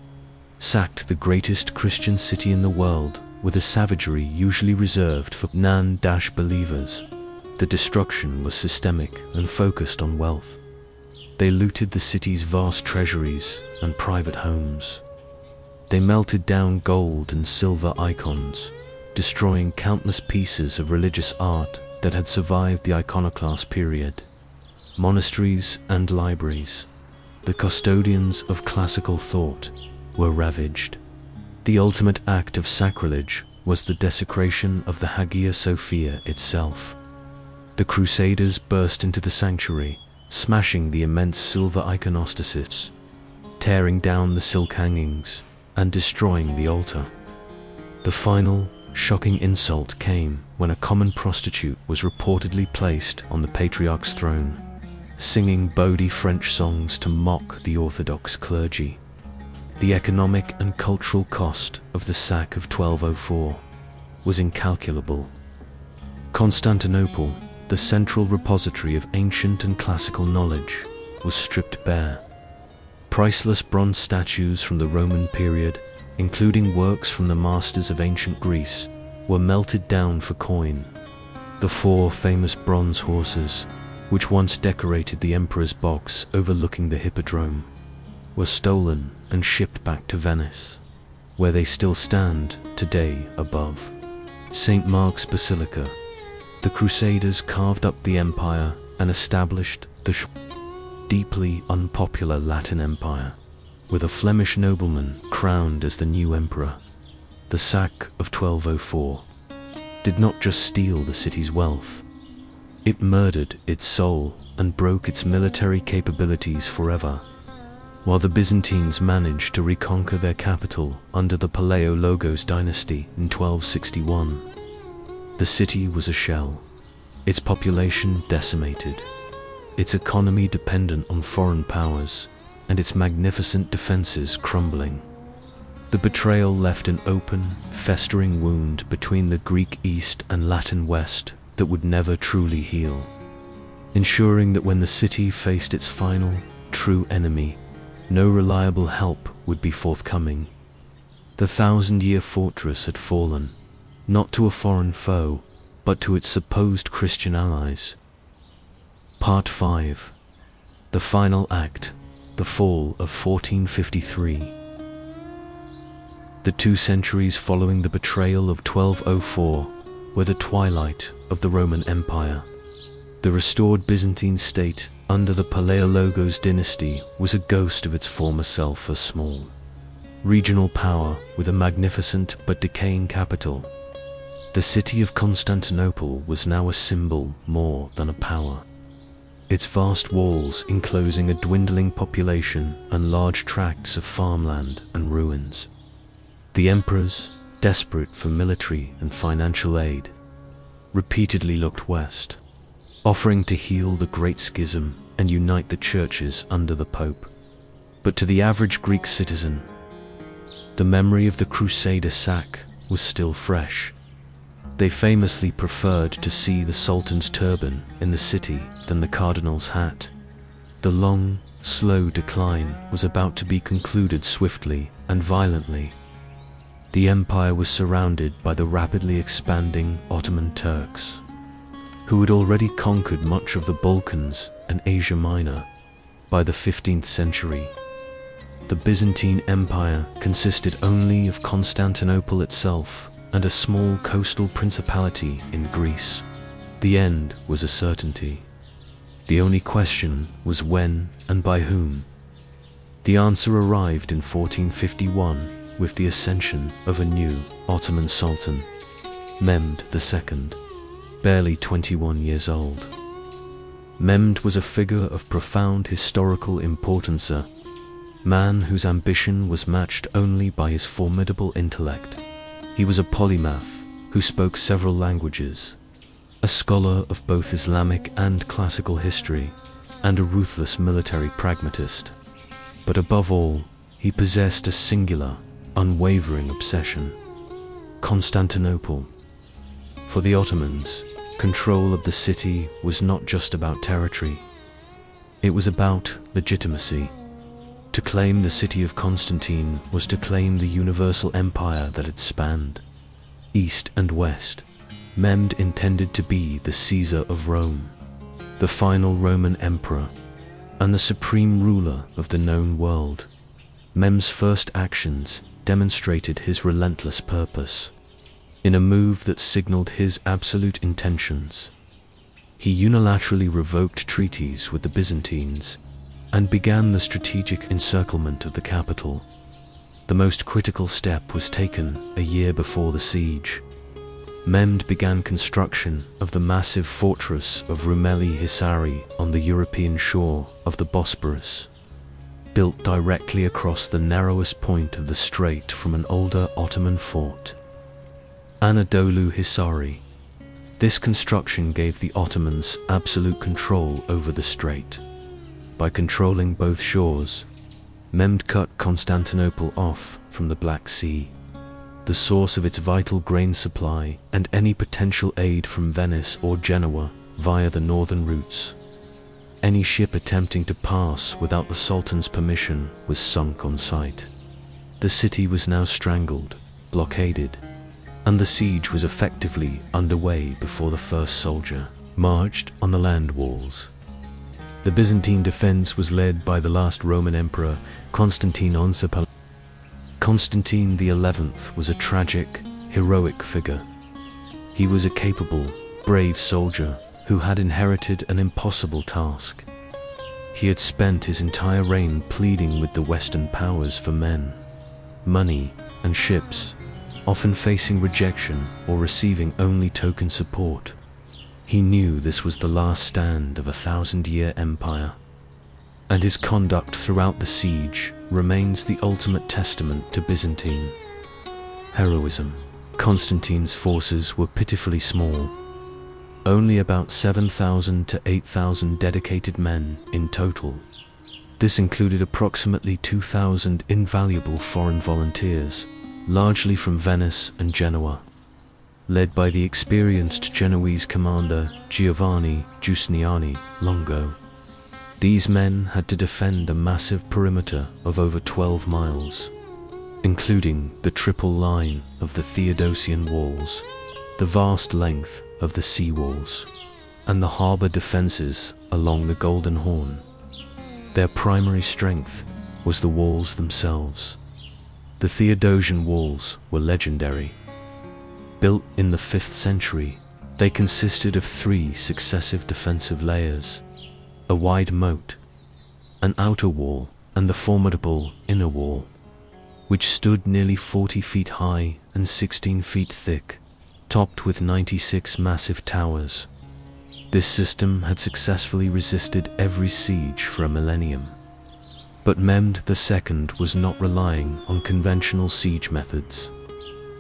sacked the greatest Christian city in the world with a savagery usually reserved for non-believers. The destruction was systemic and focused on wealth. They looted the city's vast treasuries and private homes. They melted down gold and silver icons, destroying countless pieces of religious art that had survived the iconoclast period. Monasteries and libraries, the custodians of classical thought, were ravaged. The ultimate act of sacrilege was the desecration of the Hagia Sophia itself. The Crusaders burst into the sanctuary, smashing the immense silver iconostasis, tearing down the silk hangings, and destroying the altar. The final, shocking insult came when a common prostitute was reportedly placed on the Patriarch's throne, singing bawdy French songs to mock the Orthodox clergy. The economic and cultural cost of the sack of 1204 was incalculable. Constantinople, the central repository of ancient and classical knowledge, was stripped bare. Priceless bronze statues from the Roman period, including works from the masters of ancient Greece, were melted down for coin. The 4 famous bronze horses, which once decorated the emperor's box overlooking the Hippodrome, were stolen and shipped back to Venice, where they still stand today above St. Mark's Basilica. The Crusaders carved up the empire and established the deeply unpopular Latin Empire, with a Flemish nobleman crowned as the new emperor. The sack of 1204 did not just steal the city's wealth, it murdered its soul and broke its military capabilities forever. While the Byzantines managed to reconquer their capital under the Palaiologos dynasty in 1261, the city was a shell, its population decimated, its economy dependent on foreign powers, and its magnificent defenses crumbling. The betrayal left an open, festering wound between the Greek East and Latin West that would never truly heal, ensuring that when the city faced its final, true enemy, no reliable help would be forthcoming. The 1,000-year fortress had fallen, not to a foreign foe, but to its supposed Christian allies. Part 5. The final act, the fall of 1453. The 2 centuries following the betrayal of 1204 were the twilight of the Roman Empire. The restored Byzantine state under the Palaiologos dynasty was a ghost of its former self, a small, regional power with a magnificent but decaying capital. The city of Constantinople was now a symbol more than a power. Its vast walls enclosing a dwindling population and large tracts of farmland and ruins. The emperors, desperate for military and financial aid, repeatedly looked west, offering to heal the Great Schism and unite the churches under the Pope. But to the average Greek citizen, the memory of the Crusader sack was still fresh. They famously preferred to see the Sultan's turban in the city than the Cardinal's hat. The long, slow decline was about to be concluded swiftly and violently. The empire was surrounded by the rapidly expanding Ottoman Turks, who had already conquered much of the Balkans and Asia Minor. By the 15th century, the Byzantine Empire consisted only of Constantinople itself and a small coastal principality in Greece. The end was a certainty. The only question was when and by whom. The answer arrived in 1451 with the ascension of a new Ottoman Sultan, Mehmed II, barely 21 years old. Mehmed was a figure of profound historical importance, a man whose ambition was matched only by his formidable intellect. He was a polymath who spoke several languages, a scholar of both Islamic and classical history, and a ruthless military pragmatist. But above all, he possessed a singular, unwavering obsession: Constantinople. For the Ottomans, control of the city was not just about territory. It was about legitimacy. To claim the city of Constantine was to claim the universal empire that it spanned, east and west. Mehmed intended to be the Caesar of Rome, the final Roman emperor, and the supreme ruler of the known world. Mehmed's first actions demonstrated his relentless purpose. In a move that signaled his absolute intentions, he unilaterally revoked treaties with the Byzantines and began the strategic encirclement of the capital. The most critical step was taken a year before the siege. Mehmed began construction of the massive fortress of Rumeli Hisari on the European shore of the Bosporus, built directly across the narrowest point of the strait from an older Ottoman fort, Anadolu Hisari. This construction gave the Ottomans absolute control over the strait. By controlling both shores, Mehmed cut Constantinople off from the Black Sea, the source of its vital grain supply, and any potential aid from Venice or Genoa via the northern routes. Any ship attempting to pass without the Sultan's permission was sunk on sight. The city was now strangled, blockaded, and the siege was effectively underway before the first soldier marched on the land walls. The Byzantine defense was led by the last Roman emperor, Constantine XI. Constantine XI was a tragic, heroic figure. He was a capable, brave soldier who had inherited an impossible task. He had spent his entire reign pleading with the Western powers for men, money, and ships, often facing rejection or receiving only token support. He knew this was the last stand of a 1,000-year empire, and his conduct throughout the siege remains the ultimate testament to Byzantine heroism. Constantine's forces were pitifully small. only about 7,000 to 8,000 dedicated men in total. This included approximately 2,000 invaluable foreign volunteers, largely from Venice and Genoa, led by the experienced Genoese commander Giovanni Giustiniani Longo. These men had to defend a massive perimeter of over 12 miles, including the triple line of the Theodosian Walls, the vast length of the sea walls, and the harbor defenses along the Golden Horn. Their primary strength was the walls themselves. The Theodosian Walls were legendary. Built in the 5th century, they consisted of 3 successive defensive layers: a wide moat, an outer wall, and the formidable inner wall, which stood nearly 40 feet high and 16 feet thick, topped with 96 massive towers. This system had successfully resisted every siege for a millennium. But Mehmed II was not relying on conventional siege methods.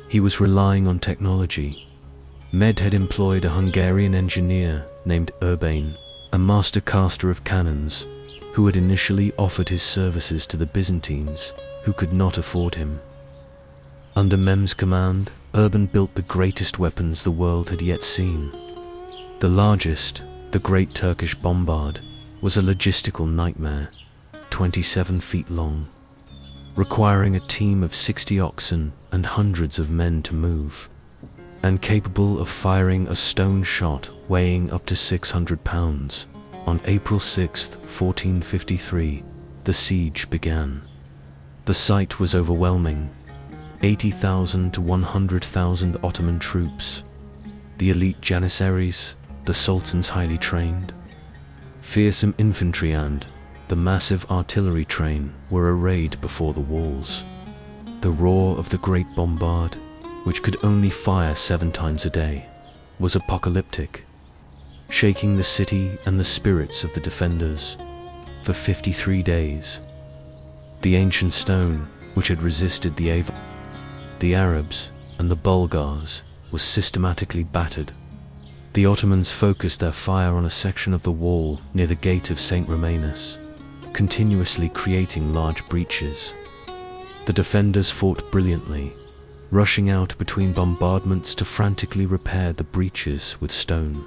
He was relying on technology. Mehmed had employed a Hungarian engineer named Urbane, a master caster of cannons, who had initially offered his services to the Byzantines, who could not afford him. Under Mehmed's command, Urban built the greatest weapons the world had yet seen. The largest, the Great Turkish Bombard, was a logistical nightmare, 27 feet long, requiring a team of 60 oxen and hundreds of men to move, and capable of firing a stone shot weighing up to 600 pounds. On April 6, 1453, the siege began. The sight was overwhelming: 80,000 to 100,000 Ottoman troops, the elite Janissaries, the Sultan's highly trained, fearsome infantry and the massive artillery train were arrayed before the walls. The roar of the Great Bombard, which could only fire 7 times a day, was apocalyptic, shaking the city and the spirits of the defenders. For 53 days, the ancient stone, which had resisted the Arabs and the Bulgars, was systematically battered. The Ottomans focused their fire on a section of the wall near the gate of St. Romanus, continuously creating large breaches. The defenders fought brilliantly, rushing out between bombardments to frantically repair the breaches with stone,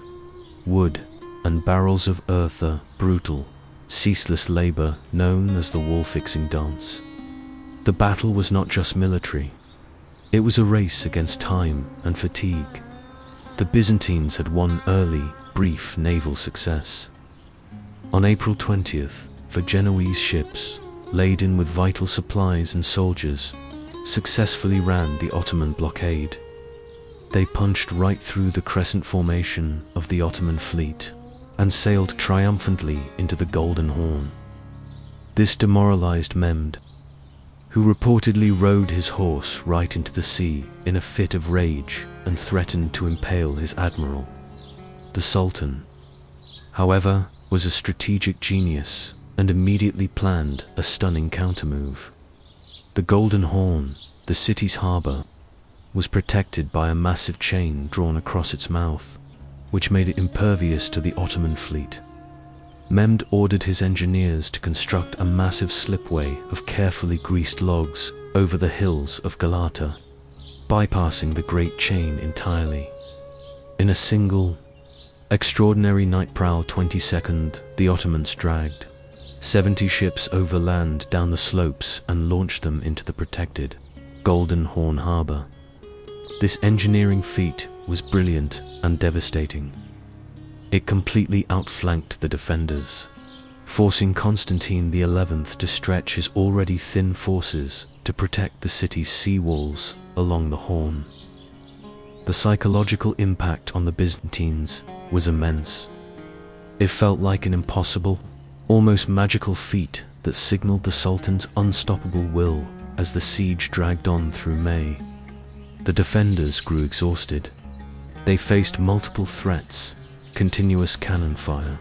wood, and barrels of earth, a brutal, ceaseless labor known as the wall-fixing dance. The battle was not just military. It was a race against time and fatigue. The Byzantines had won early, brief naval success. On April 20th, the Genoese ships, laden with vital supplies and soldiers, successfully ran the Ottoman blockade. They punched right through the crescent formation of the Ottoman fleet and sailed triumphantly into the Golden Horn. This demoralized Mehmed, who reportedly rode his horse right into the sea in a fit of rage and threatened to impale his admiral. The Sultan, however, was a strategic genius and immediately planned a stunning countermove. The Golden Horn, the city's harbor, was protected by a massive chain drawn across its mouth, which made it impervious to the Ottoman fleet. Mehmed ordered his engineers to construct a massive slipway of carefully greased logs over the hills of Galata, bypassing the great chain entirely. In a single, extraordinary night prowl 22nd, the Ottomans dragged 70 ships overland down the slopes and launched them into the protected Golden Horn harbor. This engineering feat was brilliant and devastating. It completely outflanked the defenders, forcing Constantine XI to stretch his already thin forces to protect the city's sea walls along the Horn. The psychological impact on the Byzantines was immense. It felt like an impossible, almost magical feat that signaled the Sultan's unstoppable will as the siege dragged on through May. The defenders grew exhausted. They faced multiple threats: continuous cannon fire,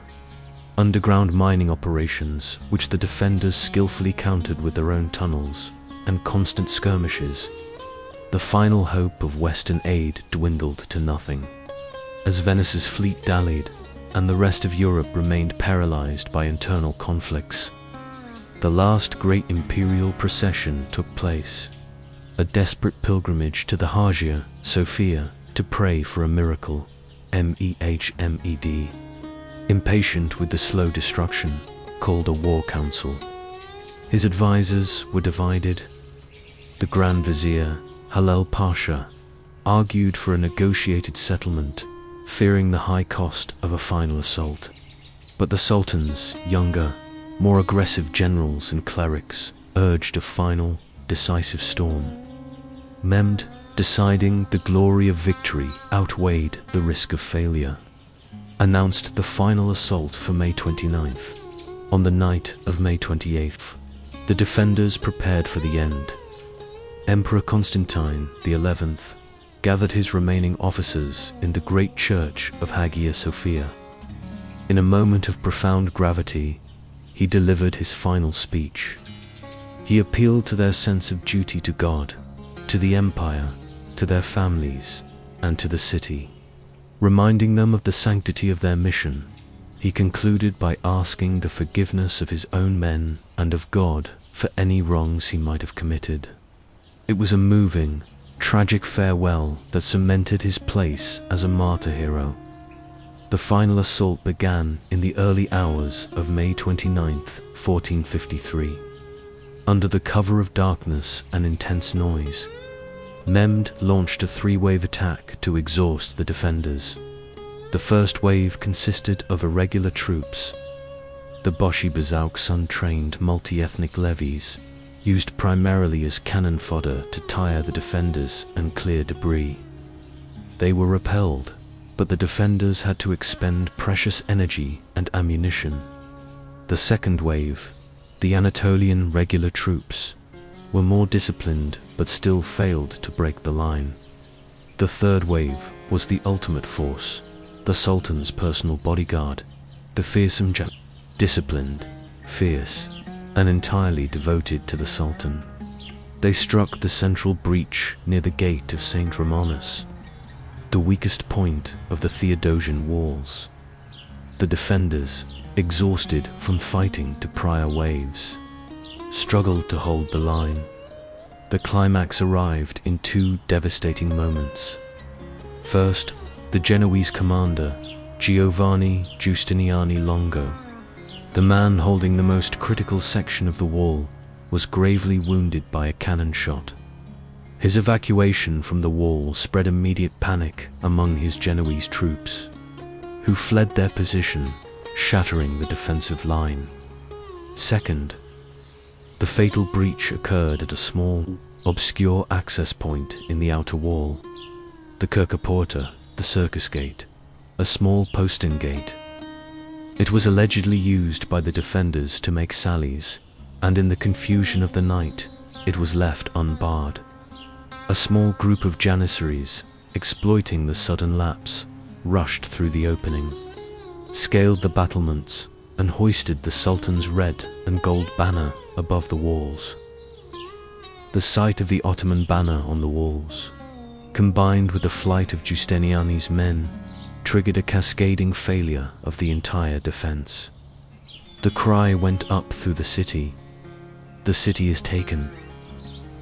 underground mining operations, which the defenders skillfully countered with their own tunnels, and constant skirmishes. The final hope of Western aid dwindled to nothing. as Venice's fleet dallied, and the rest of Europe remained paralyzed by internal conflicts. The last great imperial procession took place, a desperate pilgrimage to the Hagia Sophia to pray for a miracle, Mehmed. Impatient with the slow destruction, called a war council. His advisors were divided. The Grand Vizier, Halil Pasha, argued for a negotiated settlement, fearing the high cost of a final assault. But the Sultan's younger, more aggressive generals and clerics urged a final, decisive storm. Mehmed, deciding the glory of victory outweighed the risk of failure, announced the final assault for May 29th. On the night of May 28th, the defenders prepared for the end. Emperor Constantine XI gathered his remaining officers in the great church of Hagia Sophia. In a moment of profound gravity, he delivered his final speech. He appealed to their sense of duty to God, to the empire, to their families, and to the city. Reminding them of the sanctity of their mission, he concluded by asking the forgiveness of his own men and of God for any wrongs he might have committed. It was a moving, tragic farewell that cemented his place as a martyr hero. The final assault began in the early hours of May 29th, 1453. Under the cover of darkness and intense noise, Mehmed launched a three-wave attack to exhaust the defenders. The first wave consisted of irregular troops, the Boshi Bazouk's untrained multi-ethnic levies, used primarily as cannon fodder to tire the defenders and clear debris. They were repelled, but the defenders had to expend precious energy and ammunition. The second wave, the Anatolian regular troops, were more disciplined but still failed to break the line. The third wave was the ultimate force, the Sultan's personal bodyguard, the fearsome disciplined, fierce, and entirely devoted to the Sultan. They struck the central breach near the gate of St. Romanus, the weakest point of the Theodosian Walls. The defenders, exhausted from fighting to prior waves, struggled to hold the line. The climax arrived in two devastating moments. First, the Genoese commander, Giovanni Giustiniani Longo, the man holding the most critical section of the wall, was gravely wounded by a cannon shot. His evacuation from the wall spread immediate panic among his Genoese troops, who fled their position, shattering the defensive line. Second, the fatal breach occurred at a small, obscure access point in the outer wall, the Kirkeporta, the circus gate, a small postern gate. It was allegedly used by the defenders to make sallies, and in the confusion of the night, it was left unbarred. A small group of janissaries, exploiting the sudden lapse, rushed through the opening, scaled the battlements, and hoisted the Sultan's red and gold banner above the walls. The sight of the Ottoman banner on the walls, combined with the flight of Giustiniani's men, triggered a cascading failure of the entire defense. The cry went up through the city is taken.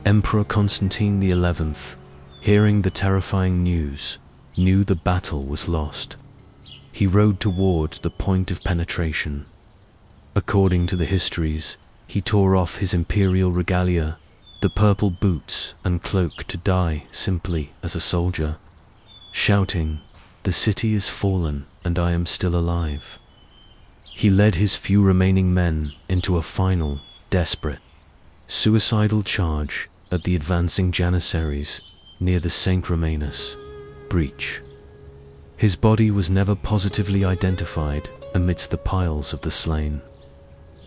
Emperor Constantine XI, hearing the terrifying news, knew the battle was lost. He rode toward the point of penetration. According to the histories, he tore off his imperial regalia, the purple boots and cloak, to die simply as a soldier, shouting, "The city is fallen and I am still alive." He led his few remaining men into a final, desperate, suicidal charge at the advancing janissaries near the St. Romanus breach. His body was never positively identified amidst the piles of the slain.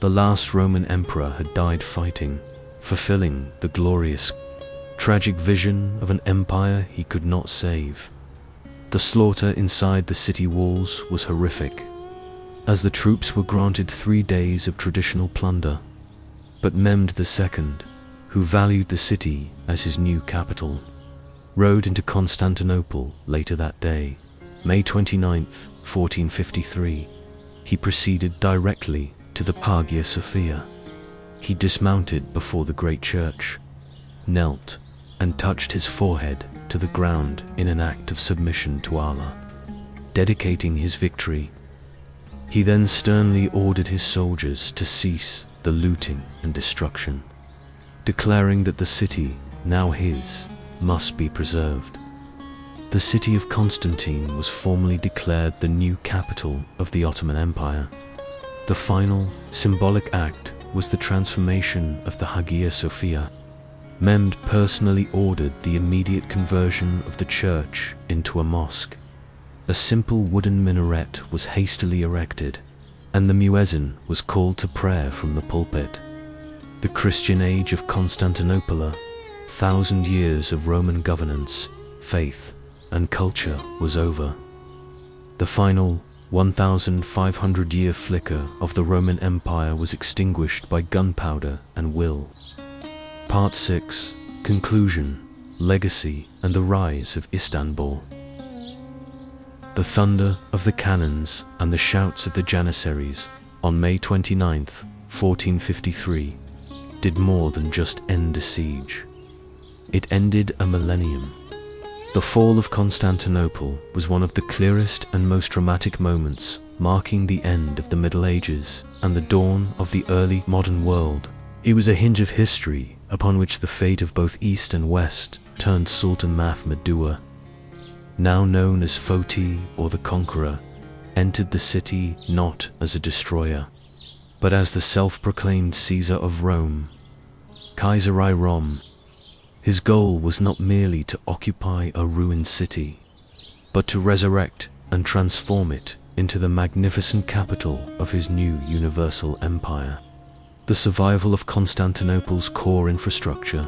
The last Roman emperor had died fighting, fulfilling the glorious, tragic vision of an empire he could not save. The slaughter inside the city walls was horrific, as the troops were granted 3 days of traditional plunder. But Mehmed II, who valued the city as his new capital, rode into Constantinople later that day. May 29th, 1453, he proceeded directly to the Hagia Sophia. He dismounted before the great church, knelt, and touched his forehead to the ground in an act of submission to Allah, dedicating his victory. He then sternly ordered his soldiers to cease the looting and destruction, declaring that the city, now his, must be preserved. The city of Constantine was formally declared the new capital of the Ottoman Empire. The final, symbolic act was the transformation of the Hagia Sophia. Mehmed personally ordered the immediate conversion of the church into a mosque. A simple wooden minaret was hastily erected, and the muezzin was called to prayer from the pulpit. The Christian age of Constantinople, 1,000 years of Roman governance, faith, and culture was over. The final 1,500-year flicker of the Roman Empire was extinguished by gunpowder and will. Part 6. Conclusion, Legacy, and the Rise of Istanbul. The thunder of the cannons and the shouts of the Janissaries on May 29th, 1453, did more than just end a siege. It ended a millennium. The fall of Constantinople was one of the clearest and most dramatic moments, marking the end of the Middle Ages and the dawn of the early modern world. It was a hinge of history upon which the fate of both East and West turned. Sultan Mahmud II, now known as Fatih or the Conqueror, entered the city not as a destroyer, but as the self-proclaimed Caesar of Rome, Kaiser Rom. His goal was not merely to occupy a ruined city, but to resurrect and transform it into the magnificent capital of his new universal empire. The survival of Constantinople's core infrastructure,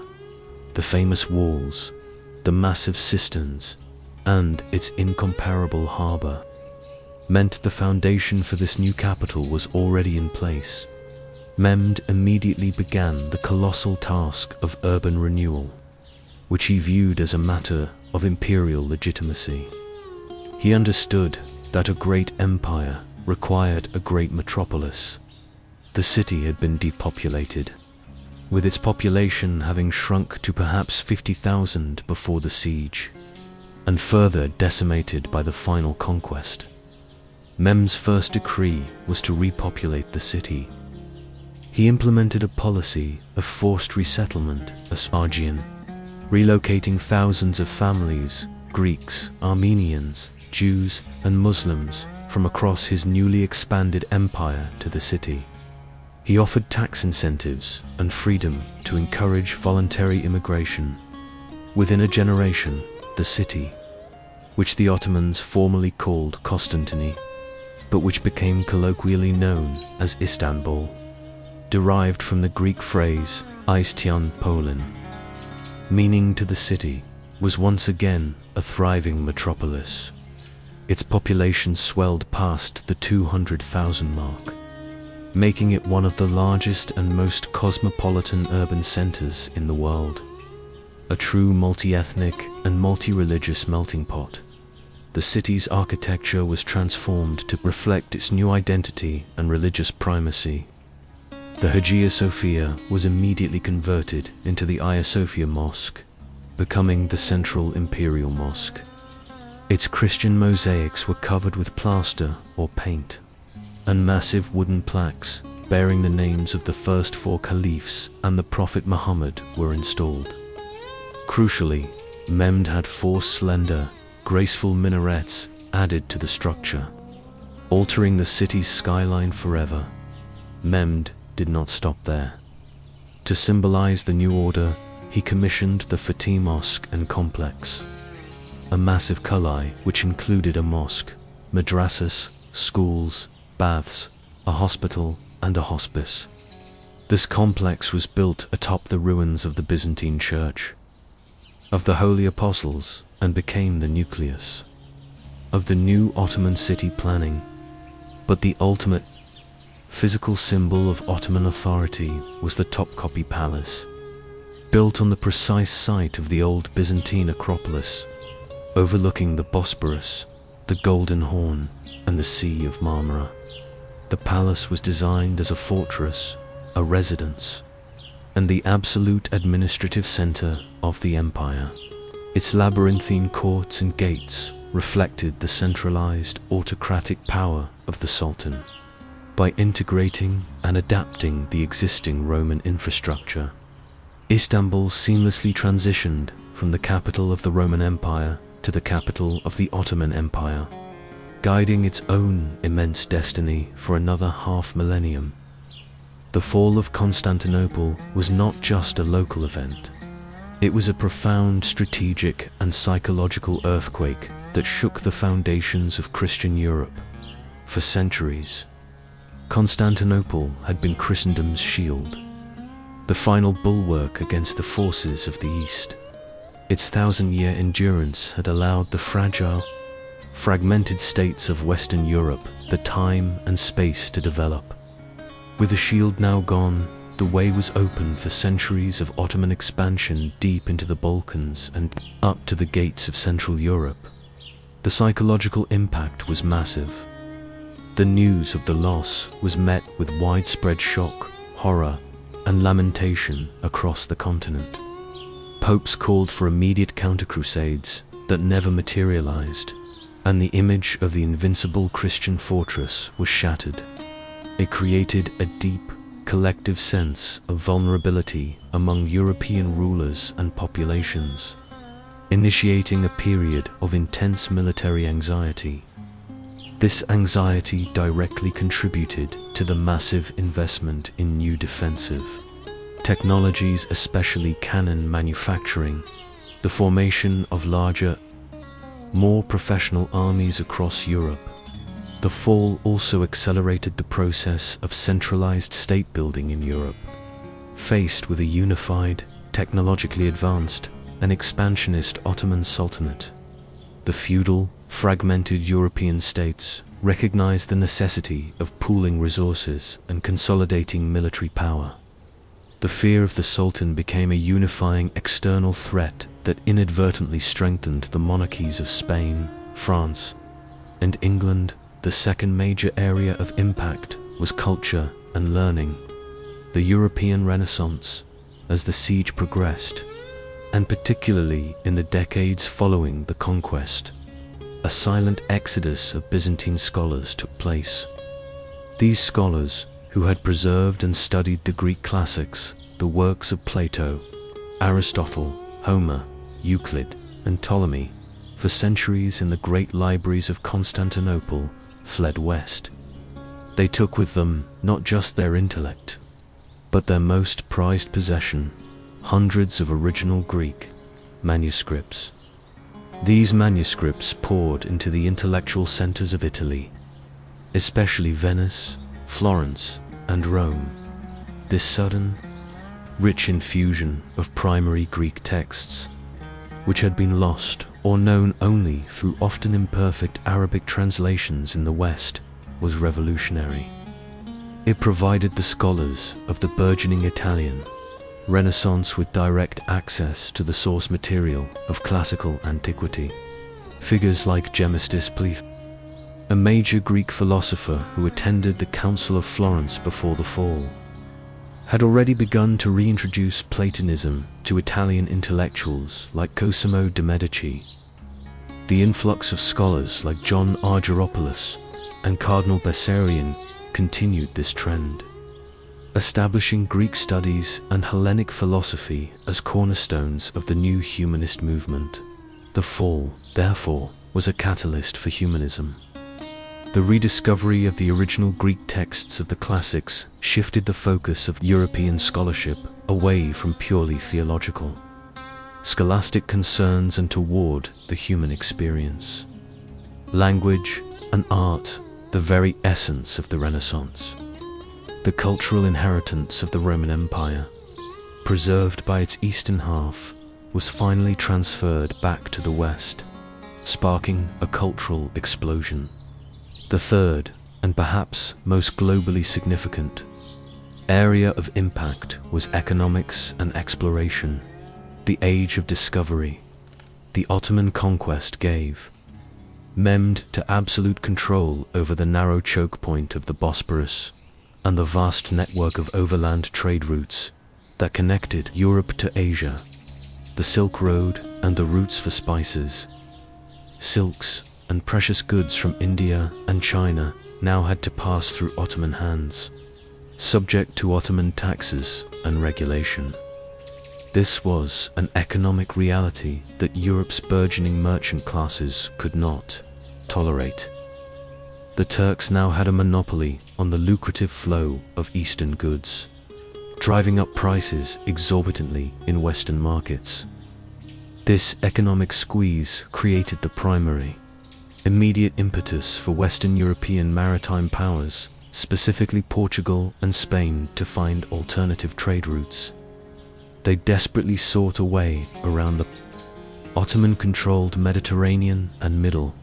the famous walls, the massive cisterns, and its incomparable harbor, meant the foundation for this new capital was already in place. Mehmed immediately began the colossal task of urban renewal, which he viewed as a matter of imperial legitimacy. He understood that a great empire required a great metropolis. The city had been depopulated, with its population having shrunk to perhaps 50,000 before the siege, and further decimated by the final conquest. Mehmed's first decree was to repopulate the city. He implemented a policy of forced resettlement, Aspargian, relocating thousands of families, Greeks, Armenians, Jews, and Muslims from across his newly expanded empire to the city. He offered tax incentives and freedom to encourage voluntary immigration. Within a generation, the city, which the Ottomans formerly called Constantinople, but which became colloquially known as Istanbul, derived from the Greek phrase Istanbulin, meaning to the city, was once again a thriving metropolis. Its population swelled past the 200,000 mark, making it one of the largest and most cosmopolitan urban centers in the world. A true multi-ethnic and multi-religious melting pot. The city's architecture was transformed to reflect its new identity and religious primacy. The Hagia Sophia was immediately converted into the Hagia Sophia Mosque, becoming the central imperial mosque. Its Christian mosaics were covered with plaster or paint, and massive wooden plaques bearing the names of the first 4 caliphs and the Prophet Muhammad were installed. Crucially, Mehmed had 4 slender, graceful minarets added to the structure, altering the city's skyline forever. Mehmed did not stop there. To symbolize the new order, he commissioned the Fatih Mosque and Complex, a massive kalai which included a mosque, madrasas, schools, baths, a hospital, and a hospice. This complex was built atop the ruins of the Byzantine Church of the Holy Apostles and became the nucleus of the new Ottoman city planning. But the ultimate physical symbol of Ottoman authority was the Topkapi Palace, built on the precise site of the old Byzantine Acropolis, overlooking the Bosporus. the Golden Horn, and the Sea of Marmara. The palace was designed as a fortress, a residence, and the absolute administrative center of the empire. Its labyrinthine courts and gates reflected the centralized autocratic power of the Sultan. By integrating and adapting the existing Roman infrastructure, Istanbul seamlessly transitioned from the capital of the Roman Empire to the capital of the Ottoman Empire, guiding its own immense destiny for another half-millennium. The fall of Constantinople was not just a local event. It was a profound strategic and psychological earthquake that shook the foundations of Christian Europe. For centuries, Constantinople had been Christendom's shield, the final bulwark against the forces of the East. Its thousand-year endurance had allowed the fragile, fragmented states of Western Europe the time and space to develop. With the shield now gone, the way was open for centuries of Ottoman expansion deep into the Balkans and up to the gates of Central Europe. The psychological impact was massive. The news of the loss was met with widespread shock, horror, and lamentation across the continent. Popes called for immediate counter-crusades that never materialized, and the image of the invincible Christian fortress was shattered. It created a deep, collective sense of vulnerability among European rulers and populations, initiating a period of intense military anxiety. This anxiety directly contributed to the massive investment in new defensive technologies, especially cannon manufacturing, the formation of larger, more professional armies across Europe. The fall also accelerated the process of centralized state building in Europe. Faced with a unified, technologically advanced, and expansionist Ottoman Sultanate, the feudal, fragmented European states recognized the necessity of pooling resources and consolidating military power. The fear of the Sultan became a unifying external threat that inadvertently strengthened the monarchies of Spain, France, and England. The second major area of impact was culture and learning. The European Renaissance, as the siege progressed, and particularly in the decades following the conquest, a silent exodus of Byzantine scholars took place. These scholars, who had preserved and studied the Greek classics, the works of Plato, Aristotle, Homer, Euclid, and Ptolemy, for centuries in the great libraries of Constantinople, fled west. They took with them not just their intellect, but their most prized possession, hundreds of original Greek manuscripts. These manuscripts poured into the intellectual centers of Italy, especially Venice, Florence, and Rome. This sudden, rich infusion of primary Greek texts, which had been lost or known only through often imperfect Arabic translations in the West, was revolutionary. It provided the scholars of the burgeoning Italian Renaissance with direct access to the source material of classical antiquity. Figures like Gemistus Pleth, a major Greek philosopher who attended the Council of Florence before the fall, had already begun to reintroduce Platonism to Italian intellectuals like Cosimo de' Medici. The influx of scholars like John Argyropoulos and Cardinal Bessarion continued this trend, establishing Greek studies and Hellenic philosophy as cornerstones of the new humanist movement. The fall, therefore, was a catalyst for humanism. The rediscovery of the original Greek texts of the classics shifted the focus of European scholarship away from purely theological, scholastic concerns and toward the human experience. Language and art, the very essence of the Renaissance. The cultural inheritance of the Roman Empire, preserved by its eastern half, was finally transferred back to the West, sparking a cultural explosion. The third, and perhaps most globally significant, area of impact was economics and exploration. The age of discovery the Ottoman conquest gave memmed to absolute control over the narrow choke point of the Bosporus and the vast network of overland trade routes that connected Europe to Asia, the Silk Road and the routes for spices, silks, and precious goods from India and China now had to pass through Ottoman hands, subject to Ottoman taxes and regulation. This was an economic reality that Europe's burgeoning merchant classes could not tolerate. The Turks now had a monopoly on the lucrative flow of Eastern goods, driving up prices exorbitantly in Western markets. This economic squeeze created the primary, immediate impetus for Western European maritime powers, specifically Portugal and Spain, to find alternative trade routes. They desperately sought a way around the Ottoman-controlled Mediterranean and Middle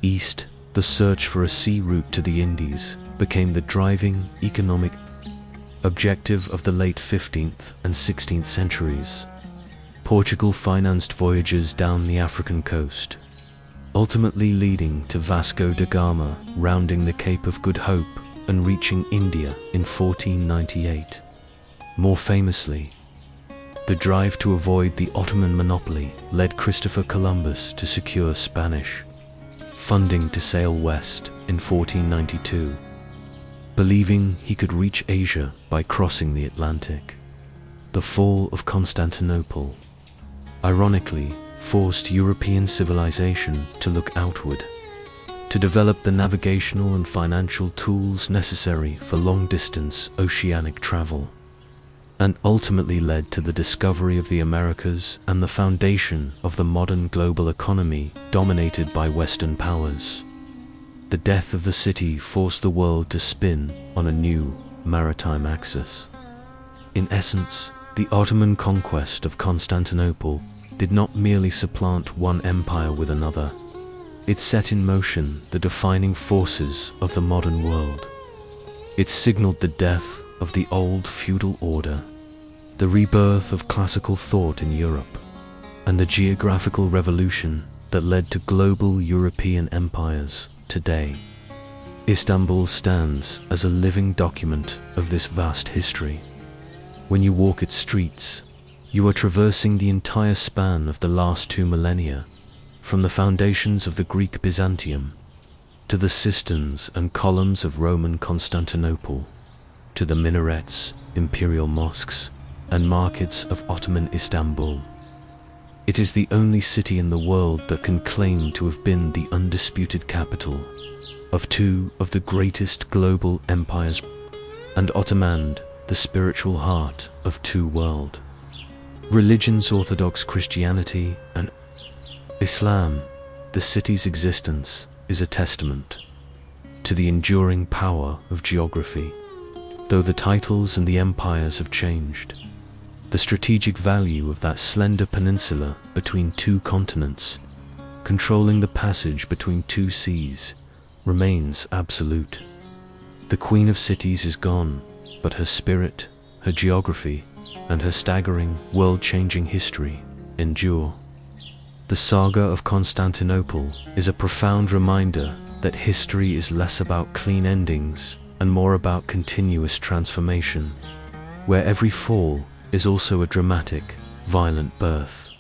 East. The search for a sea route to the Indies became the driving economic objective of the late 15th and 16th centuries. Portugal financed voyages down the African coast, ultimately leading to Vasco da Gama rounding the Cape of Good Hope and reaching India in 1498. More famously, the drive to avoid the Ottoman monopoly led Christopher Columbus to secure Spanish funding to sail west in 1492, believing he could reach Asia by crossing the Atlantic. The fall of Constantinople, ironically, forced European civilization to look outward, to develop the navigational and financial tools necessary for long-distance oceanic travel, and ultimately led to the discovery of the Americas and the foundation of the modern global economy dominated by Western powers. The death of the city forced the world to spin on a new maritime axis. In essence, the Ottoman conquest of Constantinople did not merely supplant one empire with another. It set in motion the defining forces of the modern world. It signaled the death of the old feudal order, the rebirth of classical thought in Europe, and the geographical revolution that led to global European empires today. Istanbul stands as a living document of this vast history. When you walk its streets, you are traversing the entire span of the last 2 millennia, from the foundations of the Greek Byzantium to the cisterns and columns of Roman Constantinople, to the minarets, imperial mosques, and markets of Ottoman Istanbul. It is the only city in the world that can claim to have been the undisputed capital of 2 of the greatest global empires, and Ottoman, the spiritual heart of 2 world religions, Orthodox Christianity and Islam. The city's existence is a testament to the enduring power of geography. Though the titles and the empires have changed, the strategic value of that slender peninsula between 2 continents, controlling the passage between 2 seas, remains absolute. The Queen of Cities is gone, but her spirit, her geography, and her staggering, world-changing history endure. The saga of Constantinople is a profound reminder that history is less about clean endings and more about continuous transformation, where every fall is also a dramatic, violent birth.